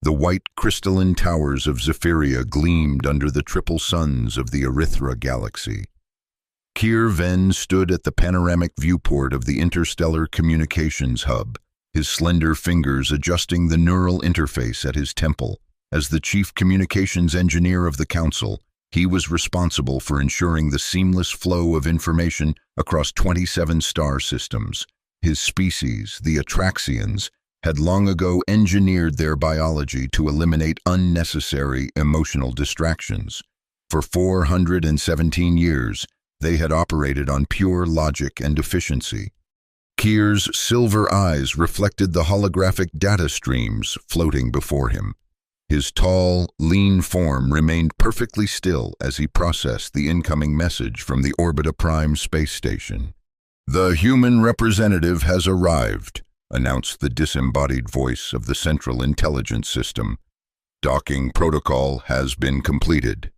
The white crystalline towers of Zephyria gleamed under the triple suns of the Erythra galaxy. Keir Venn stood at the panoramic viewport of the interstellar communications hub, his slender fingers adjusting the neural interface at his temple. As the chief communications engineer of the Council, he was responsible for ensuring the seamless flow of information across 27 star systems. His species, the Atraxians, had long ago engineered their biology to eliminate unnecessary emotional distractions. For 417 years, they had operated on pure logic and efficiency. Keir's silver eyes reflected the holographic data streams floating before him. His tall, lean form remained perfectly still as he processed the incoming message from the Orbita Prime space station. "The human representative has arrived," announced the disembodied voice of the Central Intelligence System. "Docking protocol has been completed."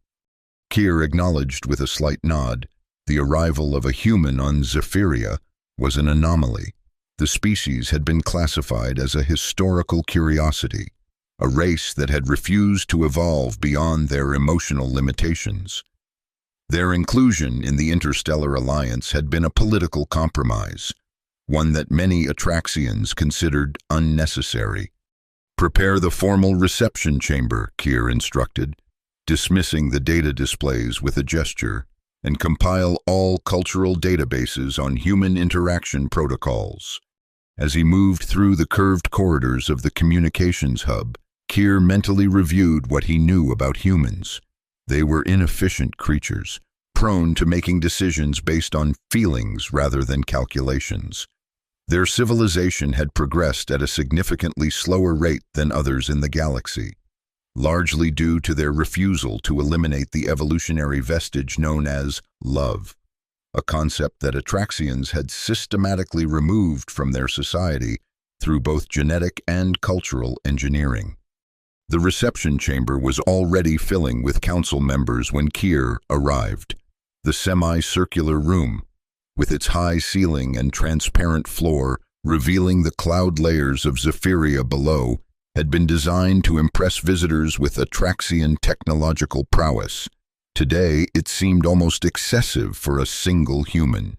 Keir acknowledged with a slight nod. The arrival of a human on Zephyria was an anomaly. The species had been classified as a historical curiosity, a race that had refused to evolve beyond their emotional limitations. Their inclusion in the Interstellar Alliance had been a political compromise, one that many Atraxians considered unnecessary. "Prepare the formal reception chamber," Keir instructed, dismissing the data displays with a gesture, "and compile all cultural databases on human interaction protocols." As he moved through the curved corridors of the communications hub, Keir mentally reviewed what he knew about humans. They were inefficient creatures, prone to making decisions based on feelings rather than calculations. Their civilization had progressed at a significantly slower rate than others in the galaxy, largely due to their refusal to eliminate the evolutionary vestige known as love, a concept that Atraxians had systematically removed from their society through both genetic and cultural engineering. The reception chamber was already filling with council members when Keir arrived. The semicircular room, with its high ceiling and transparent floor revealing the cloud layers of Zephyria below, had been designed to impress visitors with Atraxian technological prowess. Today, it seemed almost excessive for a single human.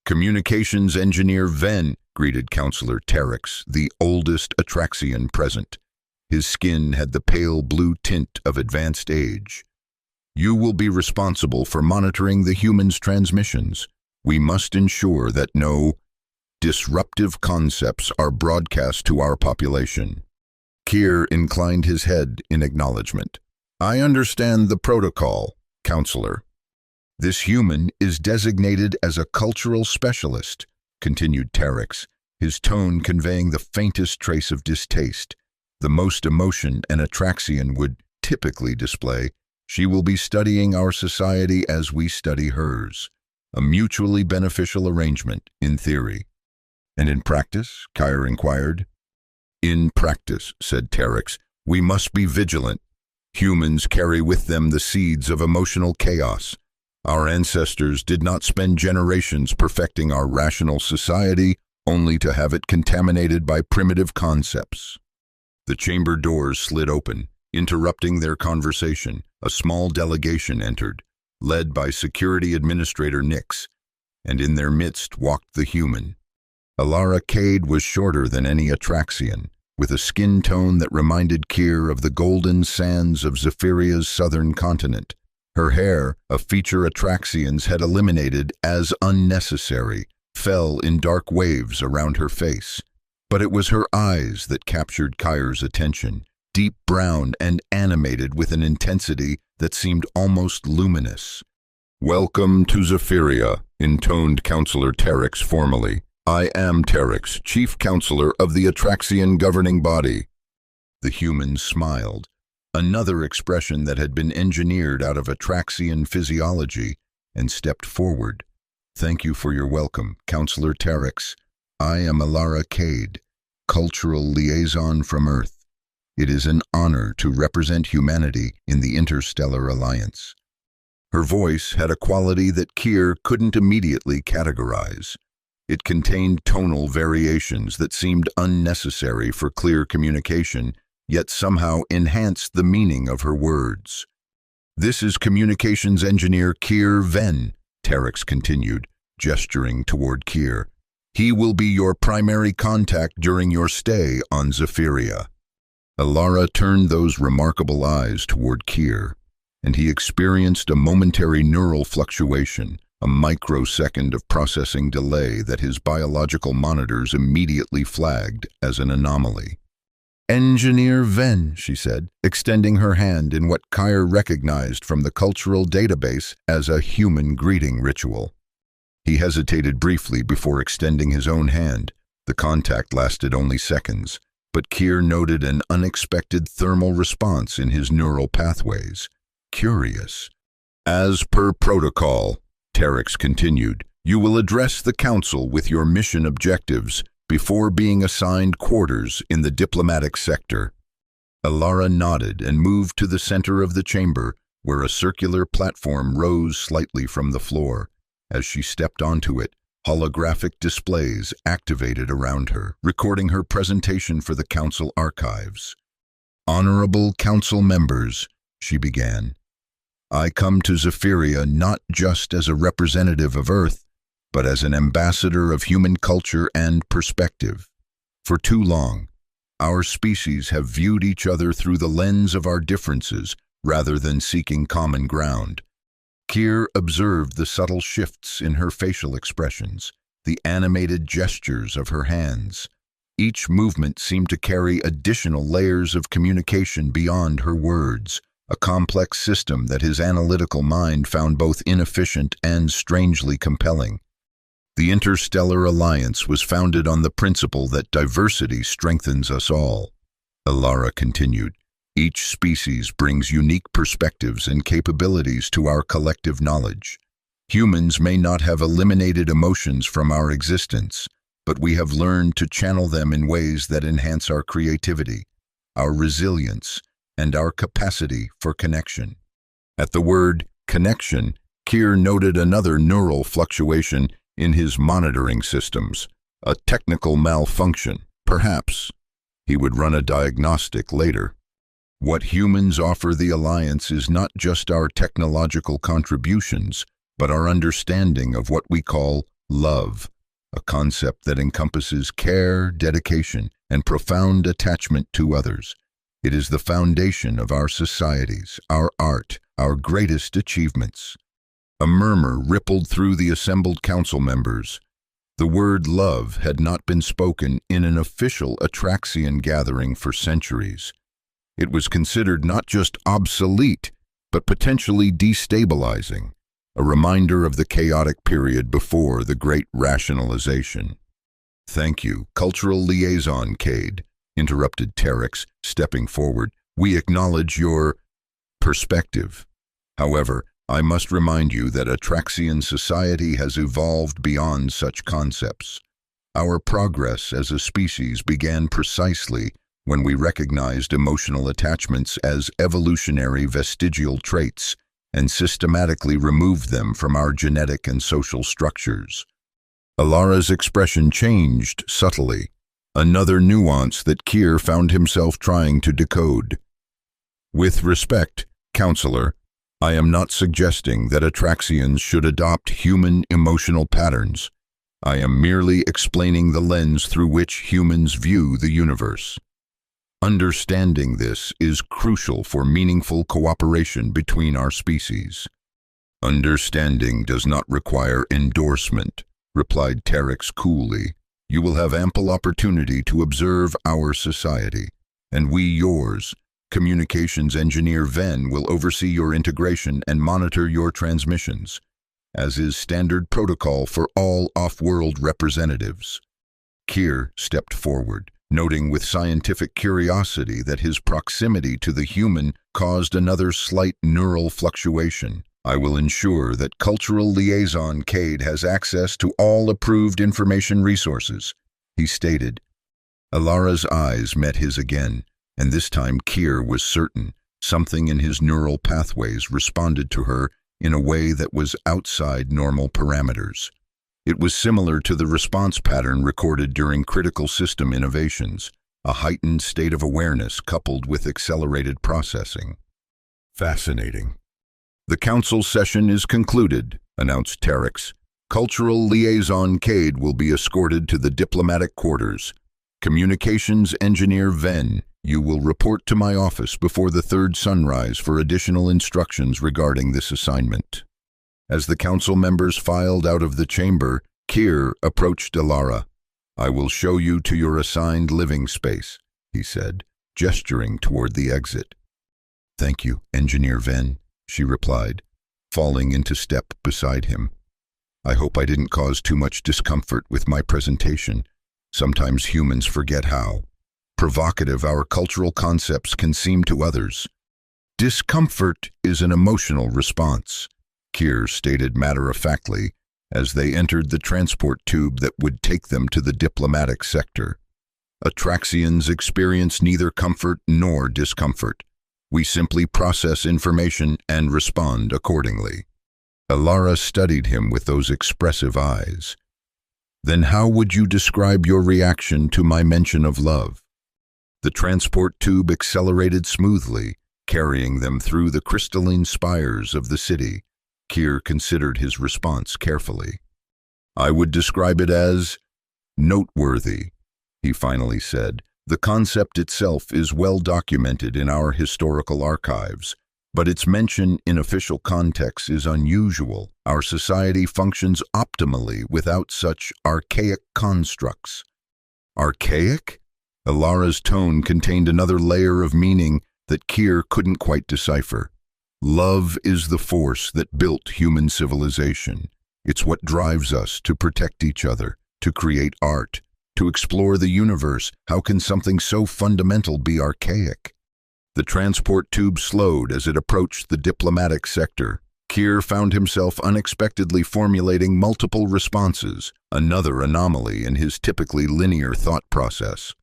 "Communications Engineer Venn," greeted Councillor Terex, the oldest Atraxian present. His skin had the pale blue tint of advanced age. "You will be responsible for monitoring the humans' transmissions. We must ensure that no disruptive concepts are broadcast to our population." Keir inclined his head in acknowledgement. "I understand the protocol, Counselor." "This human is designated as a cultural specialist," continued Terex, his tone conveying the faintest trace of distaste, the most emotion an Atraxian would typically display. "She will be studying our society as we study hers. A mutually beneficial arrangement, in theory." "And in practice?" Keir inquired. "In practice," said Terex, "we must be vigilant. Humans carry with them the seeds of emotional chaos. Our ancestors did not spend generations perfecting our rational society only to have it contaminated by primitive concepts." The chamber doors slid open, interrupting their conversation. A small delegation entered, led by Security Administrator Nix, and in their midst walked the human. Alara Cade was shorter than any Atraxian, with a skin tone that reminded Keir of the golden sands of Zephyria's southern continent. Her hair, a feature Atraxians had eliminated as unnecessary, fell in dark waves around her face. But it was her eyes that captured Keir's attention, deep brown and animated with an intensity that seemed almost luminous. "Welcome to Zephyria," intoned Councillor Terex formally. "I am Terex, Chief Counselor of the Atraxian governing body." The human smiled, another expression that had been engineered out of Atraxian physiology, and stepped forward. "Thank you for your welcome, Councillor Terex. I am Alara Cade, Cultural Liaison from Earth. It is an honor to represent humanity in the Interstellar Alliance." Her voice had a quality that Keir couldn't immediately categorize. It contained tonal variations that seemed unnecessary for clear communication, yet somehow enhanced the meaning of her words. "This is communications engineer Keir Venn," Terex continued, gesturing toward Keir. "He will be your primary contact during your stay on Zephyria." Alara turned those remarkable eyes toward Keir, and he experienced a momentary neural fluctuation, a microsecond of processing delay that his biological monitors immediately flagged as an anomaly. "Engineer Venn," she said, extending her hand in what Keir recognized from the cultural database as a human greeting ritual. He hesitated briefly before extending his own hand. The contact lasted only seconds, but Keir noted an unexpected thermal response in his neural pathways. Curious. "As per protocol," Terex continued, "you will address the Council with your mission objectives before being assigned quarters in the diplomatic sector." Alara nodded and moved to the center of the chamber, where a circular platform rose slightly from the floor. As she stepped onto it, holographic displays activated around her, recording her presentation for the Council archives. "Honorable Council members," she began, "I come to Zephyria not just as a representative of Earth, but as an ambassador of human culture and perspective. For too long, our species have viewed each other through the lens of our differences rather than seeking common ground." Keir observed the subtle shifts in her facial expressions, the animated gestures of her hands. Each movement seemed to carry additional layers of communication beyond her words, a complex system that his analytical mind found both inefficient and strangely compelling. The Interstellar Alliance was founded on the principle that diversity strengthens us all. Alara continued, "Each species brings unique perspectives and capabilities to our collective knowledge. Humans may not have eliminated emotions from our existence, but we have learned to channel them in ways that enhance our creativity, our resilience, and our capacity for connection." At the word connection, Keir noted another neural fluctuation in his monitoring systems, a technical malfunction, perhaps. He would run a diagnostic later. What humans offer the Alliance is not just our technological contributions, but our understanding of what we call love, a concept that encompasses care, dedication, and profound attachment to others. It is the foundation of our societies, our art, our greatest achievements. A murmur rippled through the assembled council members. The word love had not been spoken in an official Atraxian gathering for centuries. It was considered not just obsolete, but potentially destabilizing, a reminder of the chaotic period before the Great Rationalization. "Thank you, Cultural Liaison Cade," interrupted Terex, stepping forward. "We acknowledge your perspective. However, I must remind you that Atraxian society has evolved beyond such concepts. Our progress as a species began precisely when we recognized emotional attachments as evolutionary vestigial traits and systematically removed them from our genetic and social structures." Alara's expression changed subtly, another nuance that Keir found himself trying to decode. "With respect, Counselor, I am not suggesting that Atraxians should adopt human emotional patterns. I am merely explaining the lens through which humans view the universe. Understanding this is crucial for meaningful cooperation between our species." "Understanding does not require endorsement," replied Terex coolly. "You will have ample opportunity to observe our society, and we yours. Communications engineer Venn will oversee your integration and monitor your transmissions, as is standard protocol for all off-world representatives." Keir stepped forward, noting with scientific curiosity that his proximity to the human caused another slight neural fluctuation. "I will ensure that Cultural Liaison Cade has access to all approved information resources," he stated. Alara's eyes met his again, and this time Keir was certain something in his neural pathways responded to her in a way that was outside normal parameters. It was similar to the response pattern recorded during critical system innovations, a heightened state of awareness coupled with accelerated processing. Fascinating. The council session is concluded, announced Terex. Cultural Liaison Cade will be escorted to the diplomatic quarters. Communications Engineer Venn, you will report to my office before the third sunrise for additional instructions regarding this assignment. As the council members filed out of the chamber, Kier approached Alara. I will show you to your assigned living space, he said, gesturing toward the exit. Thank you, Engineer Venn, she replied, falling into step beside him. I hope I didn't cause too much discomfort with my presentation. Sometimes humans forget how provocative our cultural concepts can seem to others. Discomfort is an emotional response, Kier stated matter-of-factly as they entered the transport tube that would take them to the diplomatic sector. Atraxians experience neither comfort nor discomfort. We simply process information and respond accordingly. Alara studied him with those expressive eyes. Then how would you describe your reaction to my mention of love? The transport tube accelerated smoothly, carrying them through the crystalline spires of the city. Kier considered his response carefully. I would describe it as noteworthy, he finally said. The concept itself is well documented in our historical archives, but its mention in official contexts is unusual. Our society functions optimally without such archaic constructs. Archaic? Alara's tone contained another layer of meaning that Kier couldn't quite decipher. Love is the force that built human civilization. It's what drives us to protect each other, to create art, to explore the universe. How can something so fundamental be archaic? The transport tube slowed as it approached the diplomatic sector. Kier found himself unexpectedly formulating multiple responses, another anomaly in his typically linear thought process.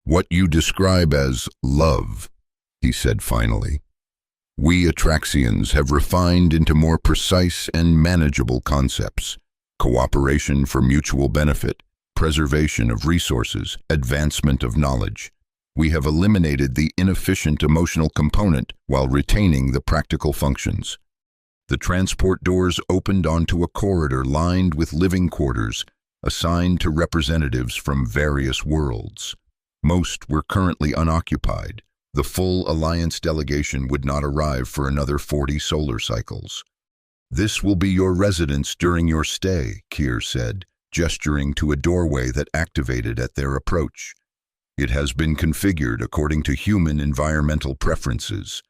What you describe as love, he said finally. We Atraxians have refined into more precise and manageable concepts: cooperation for mutual benefit, preservation of resources, advancement of knowledge. We have eliminated the inefficient emotional component while retaining the practical functions. The transport doors opened onto a corridor lined with living quarters assigned to representatives from various worlds. Most were currently unoccupied. The full Alliance delegation would not arrive for another 40 solar cycles. This will be your residence during your stay, Kier said, gesturing to a doorway that activated at their approach. It has been configured according to human environmental preferences.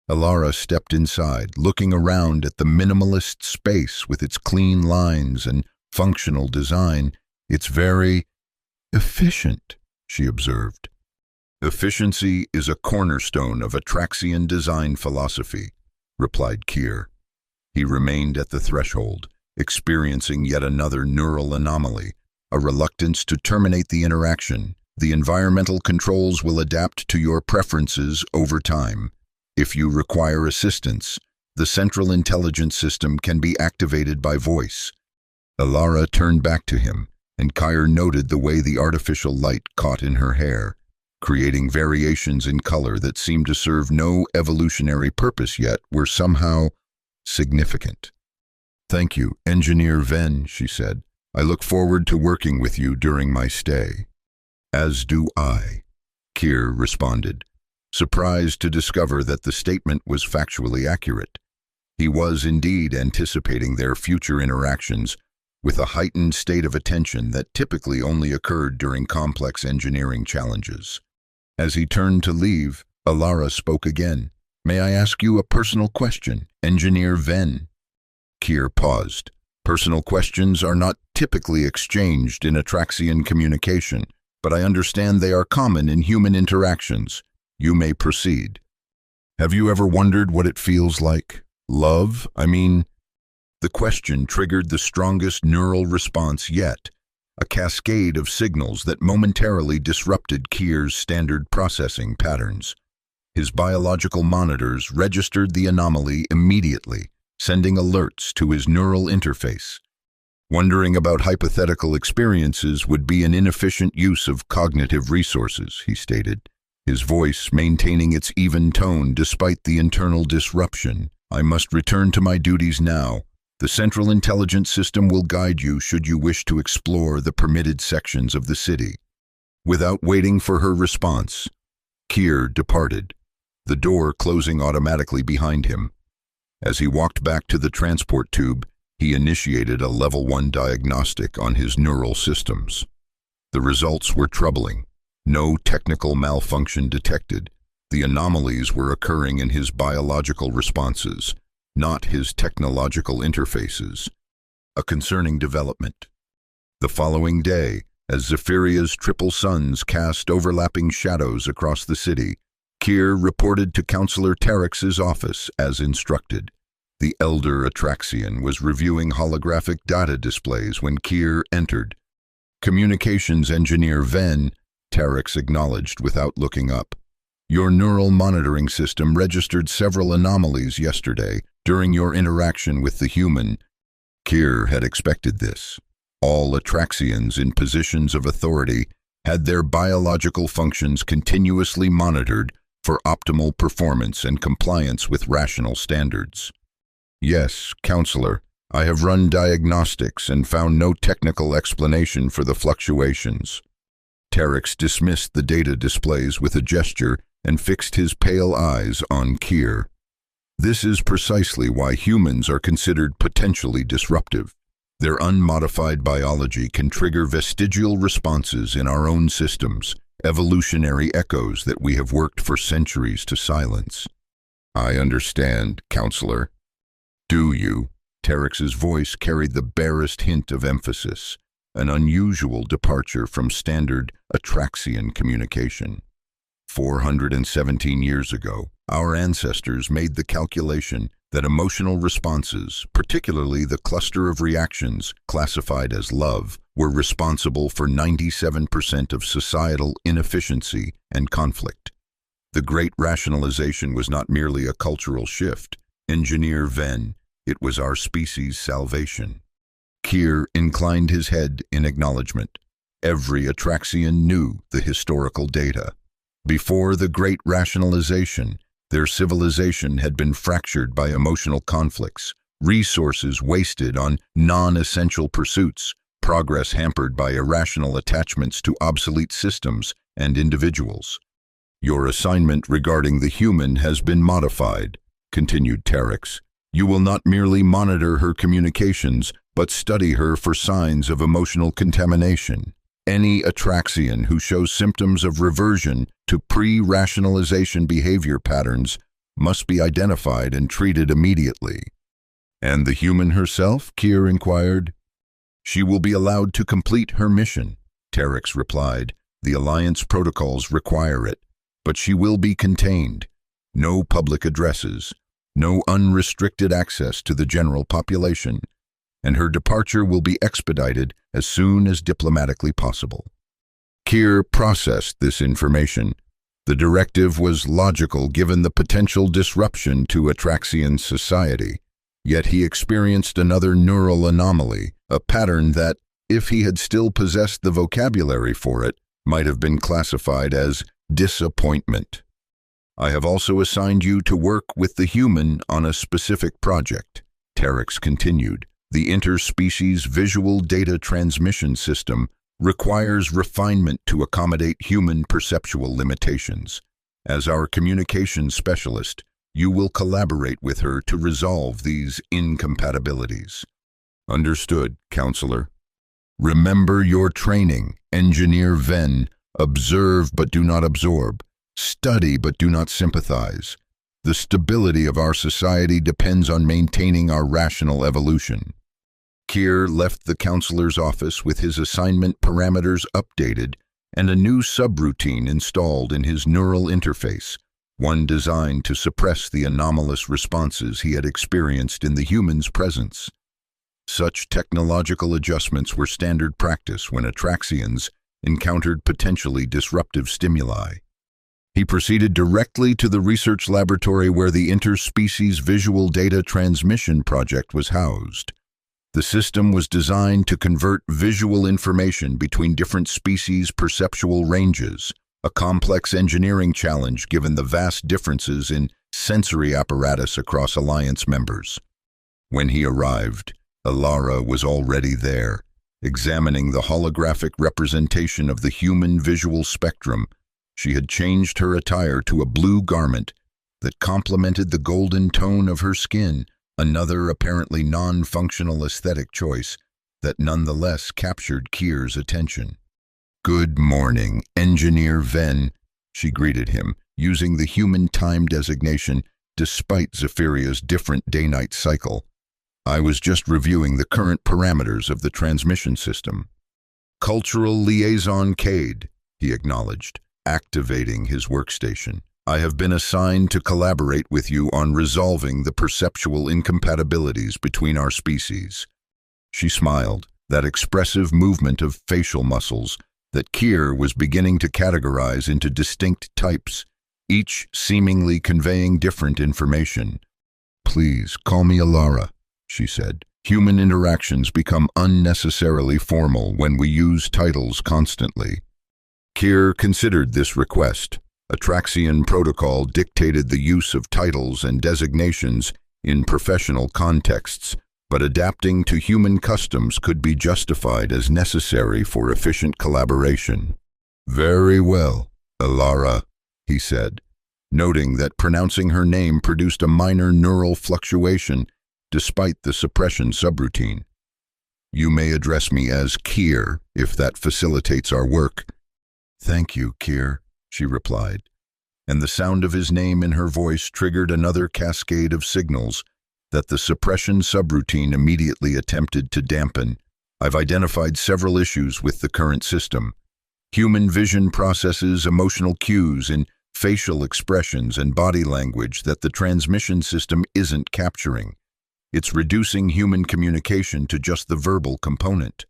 Alara stepped inside, looking around at the minimalist space with its clean lines and functional design. It's very efficient, she observed. Efficiency is a cornerstone of Atraxian design philosophy, replied Kier. He remained at the threshold, experiencing yet another neural anomaly, a reluctance to terminate the interaction. The environmental controls will adapt to your preferences over time. If you require assistance, the central intelligence system can be activated by voice. Alara turned back to him, and Kier noted the way the artificial light caught in her hair, creating variations in color that seemed to serve no evolutionary purpose yet were somehow significant. Thank you, Engineer Venn, she said. I look forward to working with you during my stay. As do I, Kier responded, surprised to discover that the statement was factually accurate. He was indeed anticipating their future interactions with a heightened state of attention that typically only occurred during complex engineering challenges. As he turned to leave, Alara spoke again. May I ask you a personal question, Engineer Venn? Kier paused. Personal questions are not typically exchanged in Atraxian communication, but I understand they are common in human interactions. You may proceed. Have you ever wondered what it feels like? Love? The question triggered the strongest neural response yet, a cascade of signals that momentarily disrupted Kier's standard processing patterns. His biological monitors registered the anomaly immediately, sending alerts to his neural interface. Wondering about hypothetical experiences would be an inefficient use of cognitive resources, he stated, his voice maintaining its even tone despite the internal disruption. I must return to my duties now. The Central Intelligence System will guide you should you wish to explore the permitted sections of the city. Without waiting for her response, Keir departed, the door closing automatically behind him. As he walked back to the transport tube, he initiated a Level 1 diagnostic on his neural systems. The results were troubling. No technical malfunction detected. The anomalies were occurring in his biological responses, not his technological interfaces. A concerning development. The following day, as Zephyria's triple suns cast overlapping shadows across the city, Keir reported to Councillor Terex's office as instructed. The elder Atraxian was reviewing holographic data displays when Keir entered. Communications engineer Ven, Terex acknowledged without looking up. Your neural monitoring system registered several anomalies yesterday during your interaction with the human. Keir had expected this. All Atraxians in positions of authority had their biological functions continuously monitored for optimal performance and compliance with rational standards. Yes, Counselor, I have run diagnostics and found no technical explanation for the fluctuations. Terex dismissed the data displays with a gesture and fixed his pale eyes on Keir. This is precisely why humans are considered potentially disruptive. Their unmodified biology can trigger vestigial responses in our own systems, evolutionary echoes that we have worked for centuries to silence. I understand, Counselor. Do you? Terex's voice carried the barest hint of emphasis, an unusual departure from standard Atraxian communication. 417 years ago, our ancestors made the calculation that emotional responses, particularly the cluster of reactions classified as love, were responsible for 97% of societal inefficiency and conflict. The Great Rationalization was not merely a cultural shift. Engineer Ven, it was our species' salvation. Keir inclined his head in acknowledgement. Every Atraxian knew the historical data. Before the Great Rationalization, their civilization had been fractured by emotional conflicts, resources wasted on non-essential pursuits, progress hampered by irrational attachments to obsolete systems and individuals. Your assignment regarding the human has been modified, continued Terex. You will not merely monitor her communications, but study her for signs of emotional contamination. Any Atraxian who shows symptoms of reversion to pre-rationalization behavior patterns must be identified and treated immediately. And the human herself? Keir inquired. She will be allowed to complete her mission, Terex replied. The Alliance protocols require it, but she will be contained. No public addresses, no unrestricted access to the general population, and her departure will be expedited as soon as diplomatically possible. Keir processed this information. The directive was logical given the potential disruption to Atraxian society, yet he experienced another neural anomaly, a pattern that, if he had still possessed the vocabulary for it, might have been classified as disappointment. I have also assigned you to work with the human on a specific project, Terex continued. The interspecies visual data transmission system requires refinement to accommodate human perceptual limitations. As our communications specialist, you will collaborate with her to resolve these incompatibilities. Understood, Counselor. Remember your training, Engineer Ven. Observe but do not absorb. Study but do not sympathize. The stability of our society depends on maintaining our rational evolution. Keir left the counselor's office with his assignment parameters updated and a new subroutine installed in his neural interface, one designed to suppress the anomalous responses he had experienced in the human's presence. Such technological adjustments were standard practice when Atraxians encountered potentially disruptive stimuli. He proceeded directly to the research laboratory where the interspecies visual data transmission project was housed. The system was designed to convert visual information between different species' perceptual ranges, a complex engineering challenge given the vast differences in sensory apparatus across Alliance members. When he arrived, Alara was already there, examining the holographic representation of the human visual spectrum. She had changed her attire to a blue garment that complemented the golden tone of her skin, another apparently non-functional aesthetic choice that nonetheless captured Kier's attention. "Good morning, Engineer Ven," she greeted him, using the human time designation despite Zephyria's different day-night cycle. "I was just reviewing the current parameters of the transmission system." "Cultural Liaison Cade," he acknowledged, activating his workstation. "I have been assigned to collaborate with you on resolving the perceptual incompatibilities between our species." She smiled, that expressive movement of facial muscles that Kier was beginning to categorize into distinct types, each seemingly conveying different information. "Please, call me Alara," she said. "Human interactions become unnecessarily formal when we use titles constantly." Kier considered this request. Atraxian protocol dictated the use of titles and designations in professional contexts, but adapting to human customs could be justified as necessary for efficient collaboration. "Very well, Alara," he said, noting that pronouncing her name produced a minor neural fluctuation despite the suppression subroutine. "You may address me as Kier if that facilitates our work." "Thank you, Kier," she replied, and the sound of his name in her voice triggered another cascade of signals that the suppression subroutine immediately attempted to dampen. "I've identified several issues with the current system. Human vision processes emotional cues in facial expressions and body language that the transmission system isn't capturing. It's reducing human communication to just the verbal component."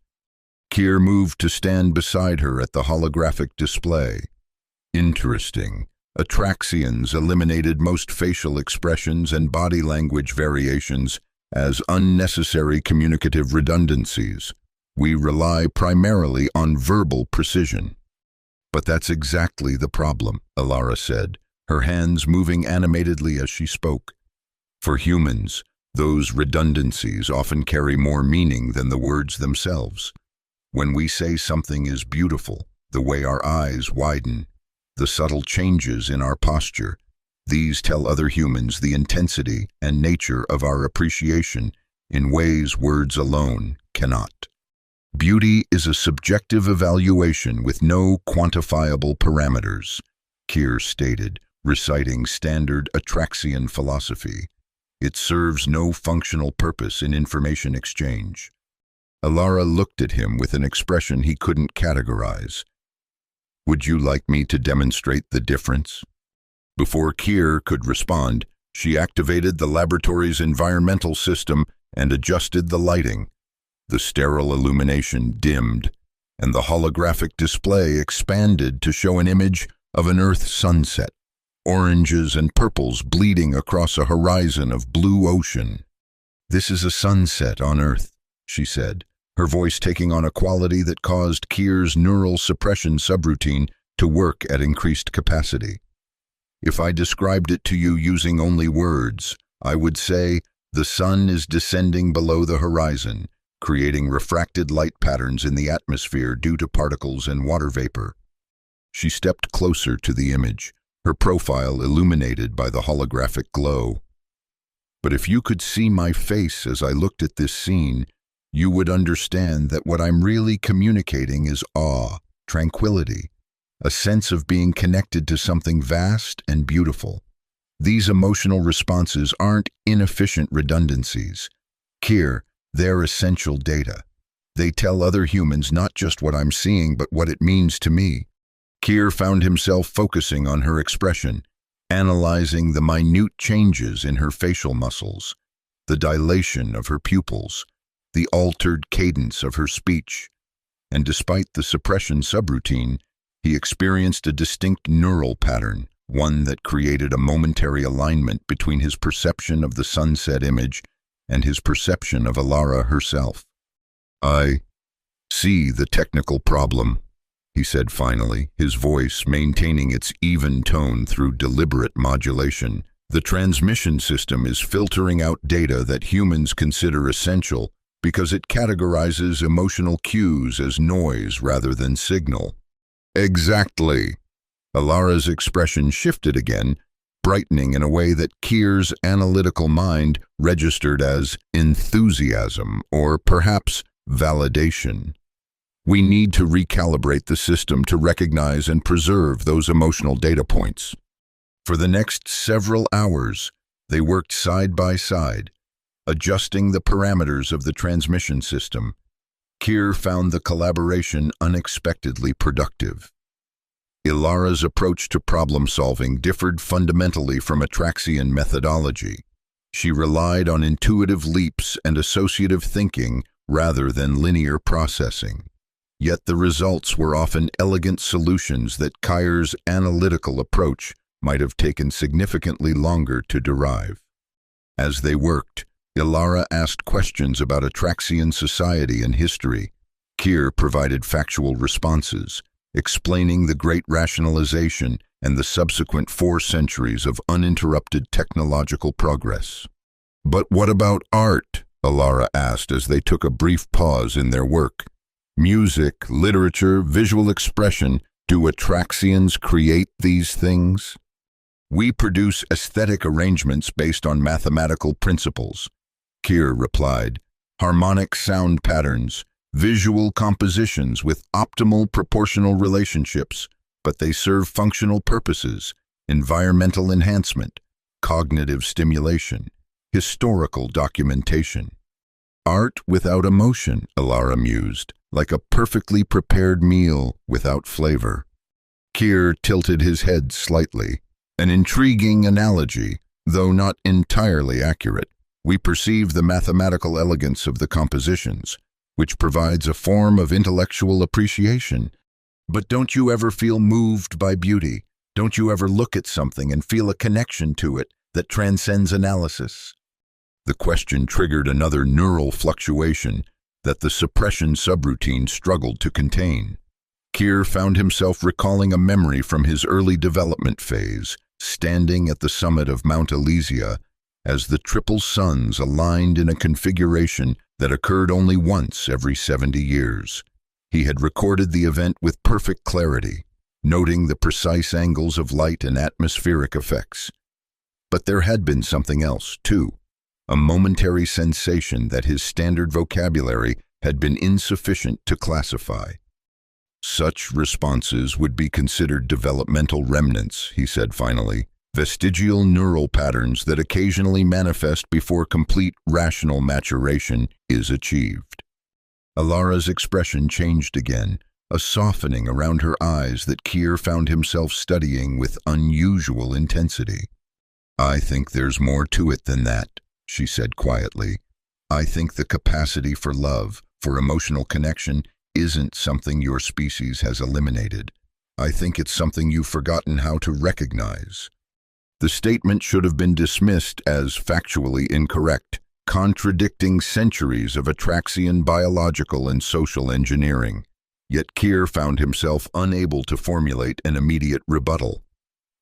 Kier moved to stand beside her at the holographic display. "Interesting. Atraxians eliminated most facial expressions and body language variations as unnecessary communicative redundancies. We rely primarily on verbal precision." "But that's exactly the problem," Alara said, her hands moving animatedly as she spoke. "For humans, those redundancies often carry more meaning than the words themselves. When we say something is beautiful, the way our eyes widen, the subtle changes in our posture, these tell other humans the intensity and nature of our appreciation in ways words alone cannot. Beauty is a subjective evaluation with no quantifiable parameters," Kier stated, reciting standard Atraxian philosophy. "It serves no functional purpose in information exchange." Alara looked at him with an expression he couldn't categorize. "Would you like me to demonstrate the difference?" Before Kier could respond, she activated the laboratory's environmental system and adjusted the lighting. The sterile illumination dimmed, and the holographic display expanded to show an image of an Earth sunset, oranges and purples bleeding across a horizon of blue ocean. "This is a sunset on Earth," she said, her voice taking on a quality that caused Kier's neural suppression subroutine to work at increased capacity. "If I described it to you using only words, I would say the sun is descending below the horizon, creating refracted light patterns in the atmosphere due to particles and water vapor." She stepped closer to the image, her profile illuminated by the holographic glow. "But if you could see my face as I looked at this scene, you would understand that what I'm really communicating is awe, tranquility, a sense of being connected to something vast and beautiful. These emotional responses aren't inefficient redundancies. Kier, they're essential data. They tell other humans not just what I'm seeing, but what it means to me." Kier found himself focusing on her expression, analyzing the minute changes in her facial muscles, the dilation of her pupils, the altered cadence of her speech, and despite the suppression subroutine, he experienced a distinct neural pattern, one that created a momentary alignment between his perception of the sunset image and his perception of Alara herself. "I see the technical problem," he said finally, his voice maintaining its even tone through deliberate modulation. "The transmission system is filtering out data that humans consider essential because it categorizes emotional cues as noise rather than signal." "Exactly." Alara's expression shifted again, brightening in a way that Kier's analytical mind registered as enthusiasm or perhaps validation. "We need to recalibrate the system to recognize and preserve those emotional data points." For the next several hours, they worked side by side, adjusting the parameters of the transmission system. Kier found the collaboration unexpectedly productive. Ilara's approach to problem-solving differed fundamentally from Atraxian methodology. She relied on intuitive leaps and associative thinking rather than linear processing. Yet the results were often elegant solutions that Kier's analytical approach might have taken significantly longer to derive. As they worked, Ilara asked questions about Atraxian society and history. Kier provided factual responses, explaining the Great Rationalization and the subsequent 4 centuries of uninterrupted technological progress. "But what about art?" Ilara asked as they took a brief pause in their work. "Music, literature, visual expression, do Atraxians create these things?" "We produce aesthetic arrangements based on mathematical principles," Kier replied. "Harmonic sound patterns, visual compositions with optimal proportional relationships, but they serve functional purposes, environmental enhancement, cognitive stimulation, historical documentation." "Art without emotion," Ilara mused, "like a perfectly prepared meal without flavor." Kier tilted his head slightly. "An intriguing analogy, though not entirely accurate. We perceive the mathematical elegance of the compositions, which provides a form of intellectual appreciation. But don't you ever feel moved by beauty? Don't you ever look at something and feel a connection to it that transcends analysis?" The question triggered another neural fluctuation that the suppression subroutine struggled to contain. Kier found himself recalling a memory from his early development phase, standing at the summit of Mount Elysia as the triple suns aligned in a configuration that occurred only once every 70 years. He had recorded the event with perfect clarity, noting the precise angles of light and atmospheric effects. But there had been something else, too, a momentary sensation that his standard vocabulary had been insufficient to classify. "Such responses would be considered developmental remnants," he said finally, "vestigial neural patterns that occasionally manifest before complete rational maturation is achieved." Alara's expression changed again, a softening around her eyes that Kier found himself studying with unusual intensity. "I think there's more to it than that," she said quietly. "I think the capacity for love, for emotional connection, isn't something your species has eliminated. I think it's something you've forgotten how to recognize." The statement should have been dismissed as factually incorrect, contradicting centuries of Atraxian biological and social engineering. Yet Kier found himself unable to formulate an immediate rebuttal.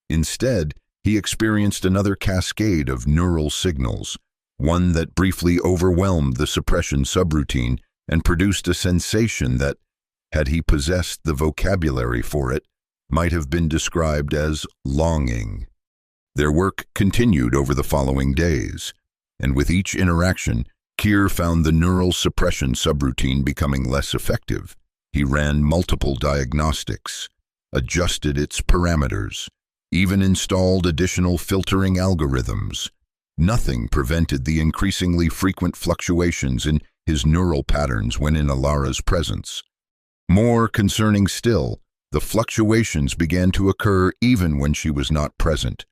Instead, he experienced another cascade of neural signals, one that briefly overwhelmed the suppression subroutine and produced a sensation that, had he possessed the vocabulary for it, might have been described as longing. Their work continued over the following days, and with each interaction, Kier found the neural suppression subroutine becoming less effective. He ran multiple diagnostics, adjusted its parameters, even installed additional filtering algorithms. Nothing prevented the increasingly frequent fluctuations in his neural patterns when in Alara's presence. More concerning still, the fluctuations began to occur even when she was not present,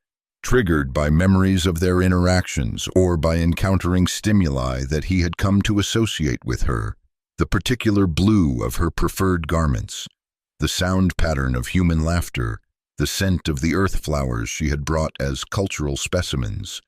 triggered by memories of their interactions or by encountering stimuli that he had come to associate with her. The particular blue of her preferred garments, the sound pattern of human laughter, the scent of the earth flowers she had brought as cultural specimens.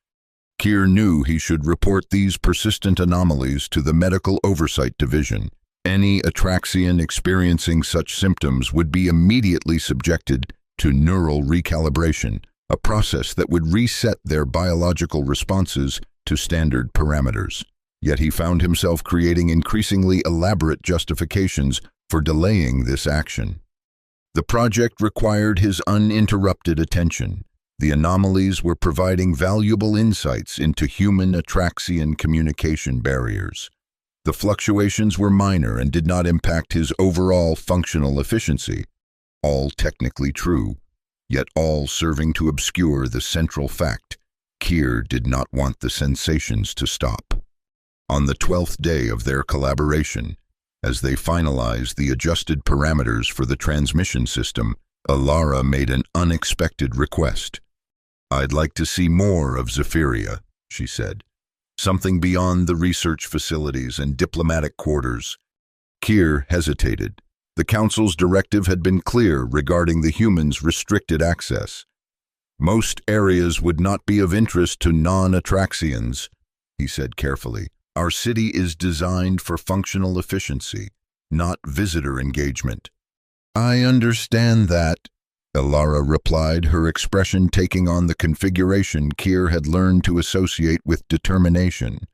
Keir knew he should report these persistent anomalies to the Medical Oversight Division. Any Atraxian experiencing such symptoms would be immediately subjected to neural recalibration, a process that would reset their biological responses to standard parameters. Yet he found himself creating increasingly elaborate justifications for delaying this action. The project required his uninterrupted attention. The anomalies were providing valuable insights into human Atraxian communication barriers. The fluctuations were minor and did not impact his overall functional efficiency. All technically true, yet all serving to obscure the central fact: Keir did not want the sensations to stop. On the 12th day of their collaboration, as they finalized the adjusted parameters for the transmission system, Alara made an unexpected request. "I'd like to see more of Zephyria," she said. "Something beyond the research facilities and diplomatic quarters." Keir hesitated. The Council's directive had been clear regarding the humans' restricted access. "Most areas would not be of interest to non-Atraxians," he said carefully. "Our city is designed for functional efficiency, not visitor engagement." "I understand that," Alara replied, her expression taking on the configuration Keir had learned to associate with determination.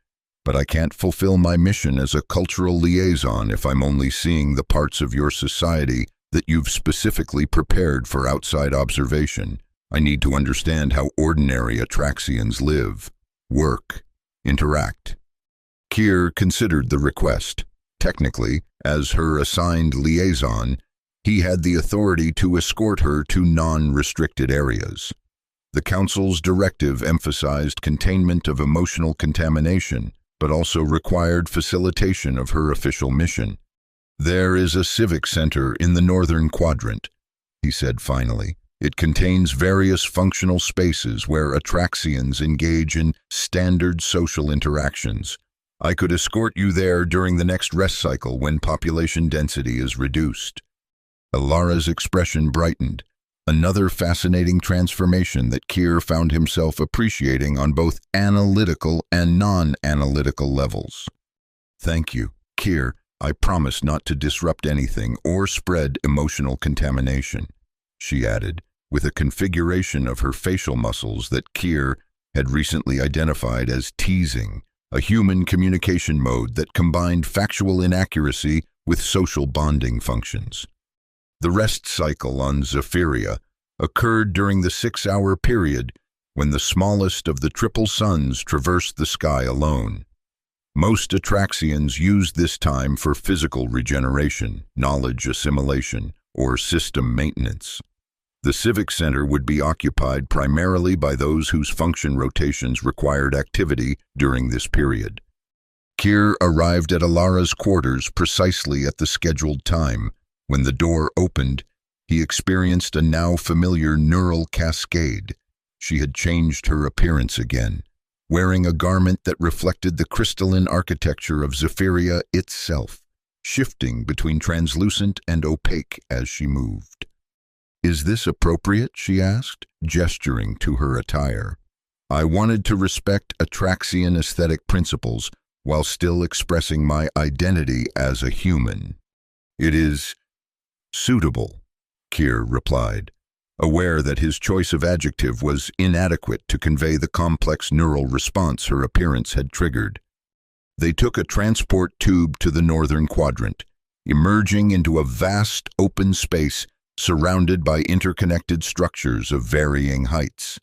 "But I can't fulfill my mission as a cultural liaison if I'm only seeing the parts of your society that you've specifically prepared for outside observation. I need to understand how ordinary Atraxians live, work, interact." Keir considered the request. Technically, as her assigned liaison, he had the authority to escort her to non-restricted areas. The Council's directive emphasized containment of emotional contamination, but also required facilitation of her official mission. "There is a civic center in the northern quadrant," he said finally. "It contains various functional spaces where Atraxians engage in standard social interactions. I could escort you there during the next rest cycle when population density is reduced." Alara's expression brightened, another fascinating transformation that Keir found himself appreciating on both analytical and non-analytical levels. "Thank you, Keir. I promise not to disrupt anything or spread emotional contamination," she added, with a configuration of her facial muscles that Keir had recently identified as teasing, a human communication mode that combined factual inaccuracy with social bonding functions. The rest cycle on Zephyria occurred during the 6-hour period when the smallest of the triple suns traversed the sky alone. Most Atraxians used this time for physical regeneration, knowledge assimilation, or system maintenance. The Civic Center would be occupied primarily by those whose function rotations required activity during this period. Keir arrived at Alara's quarters precisely at the scheduled time. When the door opened, he experienced a now familiar neural cascade. She had changed her appearance again, wearing a garment that reflected the crystalline architecture of Zephyria itself, shifting between translucent and opaque as she moved. "Is this appropriate?" she asked, gesturing to her attire. "I wanted to respect Atraxian aesthetic principles while still expressing my identity as a human." "It is suitable," Keir replied, aware that his choice of adjective was inadequate to convey the complex neural response her appearance had triggered. They took a transport tube to the northern quadrant, emerging into a vast open space surrounded by interconnected structures of varying heights.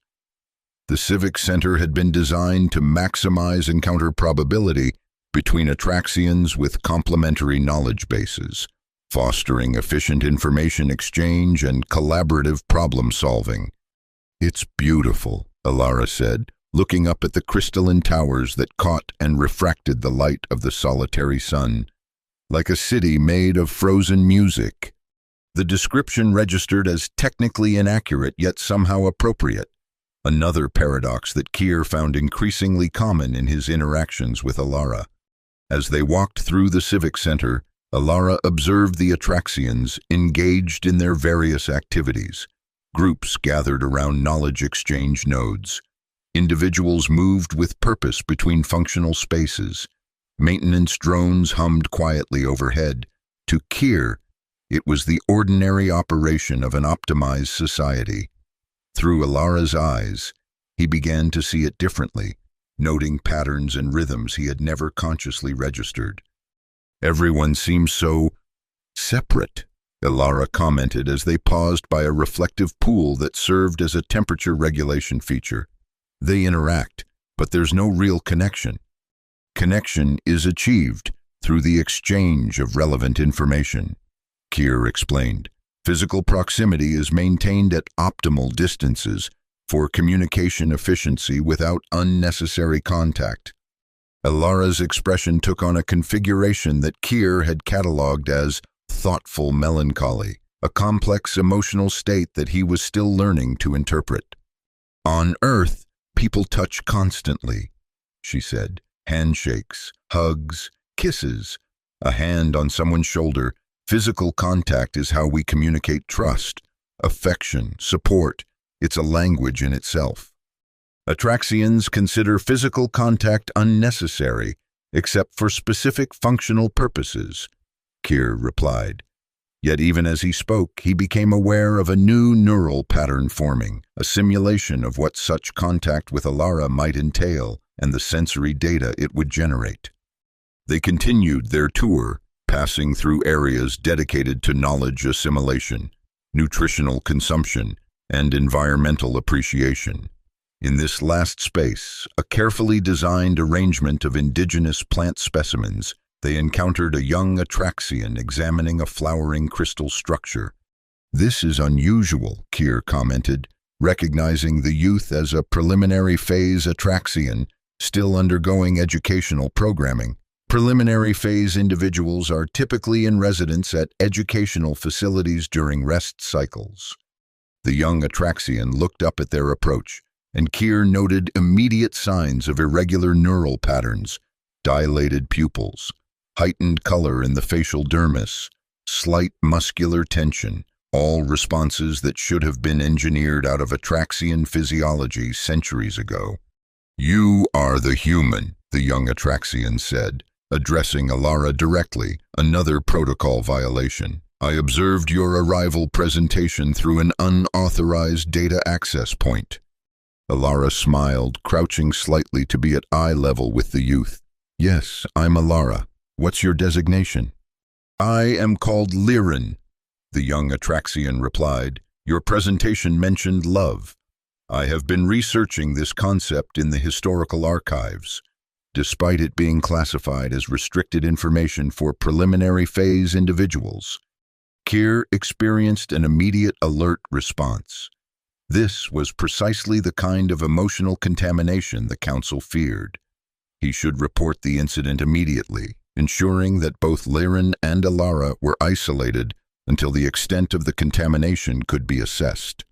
The Civic Center had been designed to maximize encounter probability between Atraxians with complementary knowledge bases, fostering efficient information exchange and collaborative problem-solving. "It's beautiful," Alara said, looking up at the crystalline towers that caught and refracted the light of the solitary sun. "Like a city made of frozen music." The description registered as technically inaccurate yet somehow appropriate, another paradox that Keir found increasingly common in his interactions with Alara. As they walked through the Civic Center, Alara observed the Atraxians engaged in their various activities. Groups gathered around knowledge exchange nodes. Individuals moved with purpose between functional spaces. Maintenance drones hummed quietly overhead. To Keir, it was the ordinary operation of an optimized society. Through Alara's eyes, he began to see it differently, noting patterns and rhythms he had never consciously registered. Everyone seemed so separate, Alara commented as they paused by a reflective pool that served as a temperature regulation feature. They interact, but there's no real connection. Connection is achieved through the exchange of relevant information, Keir explained. Physical proximity is maintained at optimal distances for communication efficiency without unnecessary contact. Alara's expression took on a configuration that Keir had catalogued as thoughtful melancholy, a complex emotional state that he was still learning to interpret. On Earth, people touch constantly, she said. Handshakes, hugs, kisses, a hand on someone's shoulder. Physical contact is how we communicate trust, affection, support. It's a language in itself. Atraxians consider physical contact unnecessary, except for specific functional purposes, Keir replied. Yet even as he spoke, he became aware of a new neural pattern forming, a simulation of what such contact with Alara might entail and the sensory data it would generate. They continued their tour, passing through areas dedicated to knowledge assimilation, nutritional consumption, and environmental appreciation. In this last space, a carefully designed arrangement of indigenous plant specimens, they encountered a young Atraxian examining a flowering crystal structure. "This is unusual," Keir commented, recognizing the youth as a preliminary phase Atraxian, still undergoing educational programming. Preliminary phase individuals are typically in residence at educational facilities during rest cycles. The young Atraxian looked up at their approach, and Keir noted immediate signs of irregular neural patterns, dilated pupils, heightened color in the facial dermis, slight muscular tension, all responses that should have been engineered out of Atraxian physiology centuries ago. "You are the human," the young Atraxian said, addressing Alara directly, another protocol violation. "I observed your arrival presentation through an unauthorized data access point." Alara smiled, crouching slightly to be at eye level with the youth. "Yes, I'm Alara. What's your designation?" "I am called Liren," the young Atraxian replied. "Your presentation mentioned love. I have been researching this concept in the historical archives. Despite it being classified as restricted information for preliminary phase individuals, Keir experienced an immediate alert response. This was precisely the kind of emotional contamination the Council feared. He should report the incident immediately, ensuring that both Liren and Alara were isolated until the extent of the contamination could be assessed.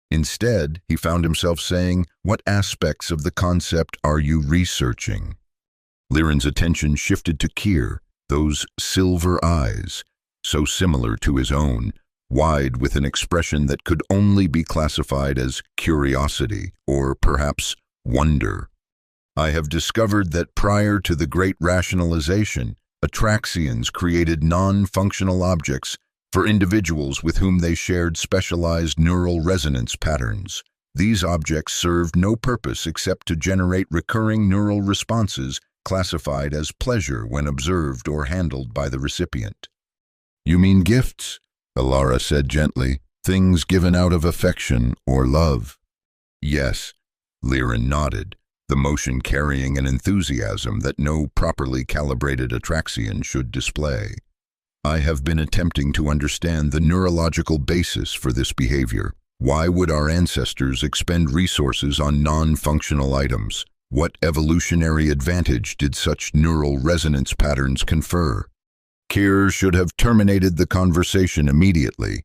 Instead, he found himself saying, "What aspects of the concept are you researching?" Liren's attention shifted to Keir, those silver eyes, so similar to his own, wide with an expression that could only be classified as curiosity or perhaps wonder. "I have discovered that prior to the Great Rationalization, Atraxians created non-functional objects for individuals with whom they shared specialized neural resonance patterns. These objects served no purpose except to generate recurring neural responses classified as pleasure when observed or handled by the recipient." "You mean gifts?" Alara said gently. "Things given out of affection or love." "Yes," Liren nodded, the motion carrying an enthusiasm that no properly calibrated Atraxian should display. "I have been attempting to understand the neurological basis for this behavior. Why would our ancestors expend resources on non-functional items? What evolutionary advantage did such neural resonance patterns confer?" Keir should have terminated the conversation immediately.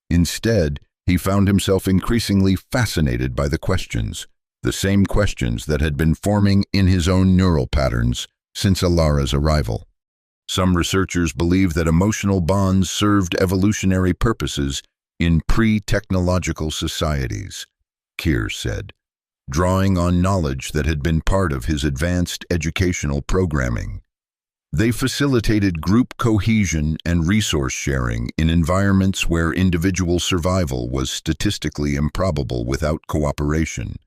Instead, he found himself increasingly fascinated by the questions, the same questions that had been forming in his own neural patterns since Alara's arrival. Some researchers believe that emotional bonds served evolutionary purposes in pre-technological societies, Keir said. drawing on knowledge that had been part of his advanced educational programming. They facilitated group cohesion and resource sharing in environments where individual survival was statistically improbable without cooperation.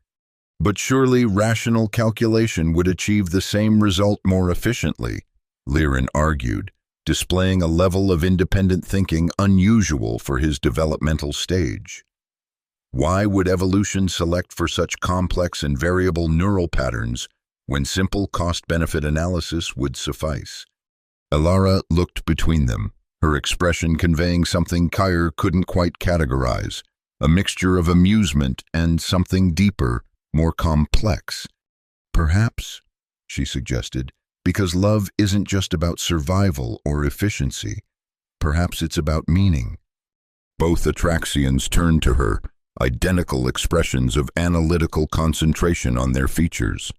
But surely rational calculation would achieve the same result more efficiently, Liren argued, displaying a level of independent thinking unusual for his developmental stage. Why would evolution select for such complex and variable neural patterns when simple cost-benefit analysis would suffice? Alara looked between them, her expression conveying something Kyer couldn't quite categorize, a mixture of amusement and something deeper, more complex. Perhaps, she suggested, because love isn't just about survival or efficiency. Perhaps it's about meaning. Both Atraxians turned to her, identical expressions of analytical concentration on their features.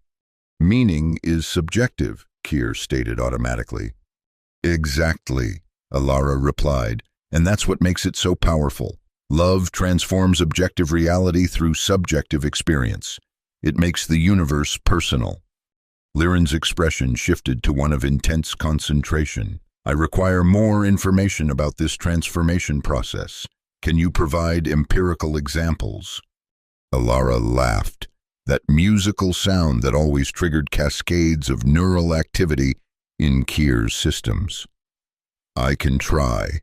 Meaning is subjective, Kyer stated automatically. Exactly, Alara replied, and that's what makes it so powerful. Love transforms objective reality through subjective experience. It makes the universe personal. Liren's expression shifted to one of intense concentration. I require more information about this transformation process. Can you provide empirical examples? Alara laughed, that musical sound that always triggered cascades of neural activity in Kyer's systems. I can try.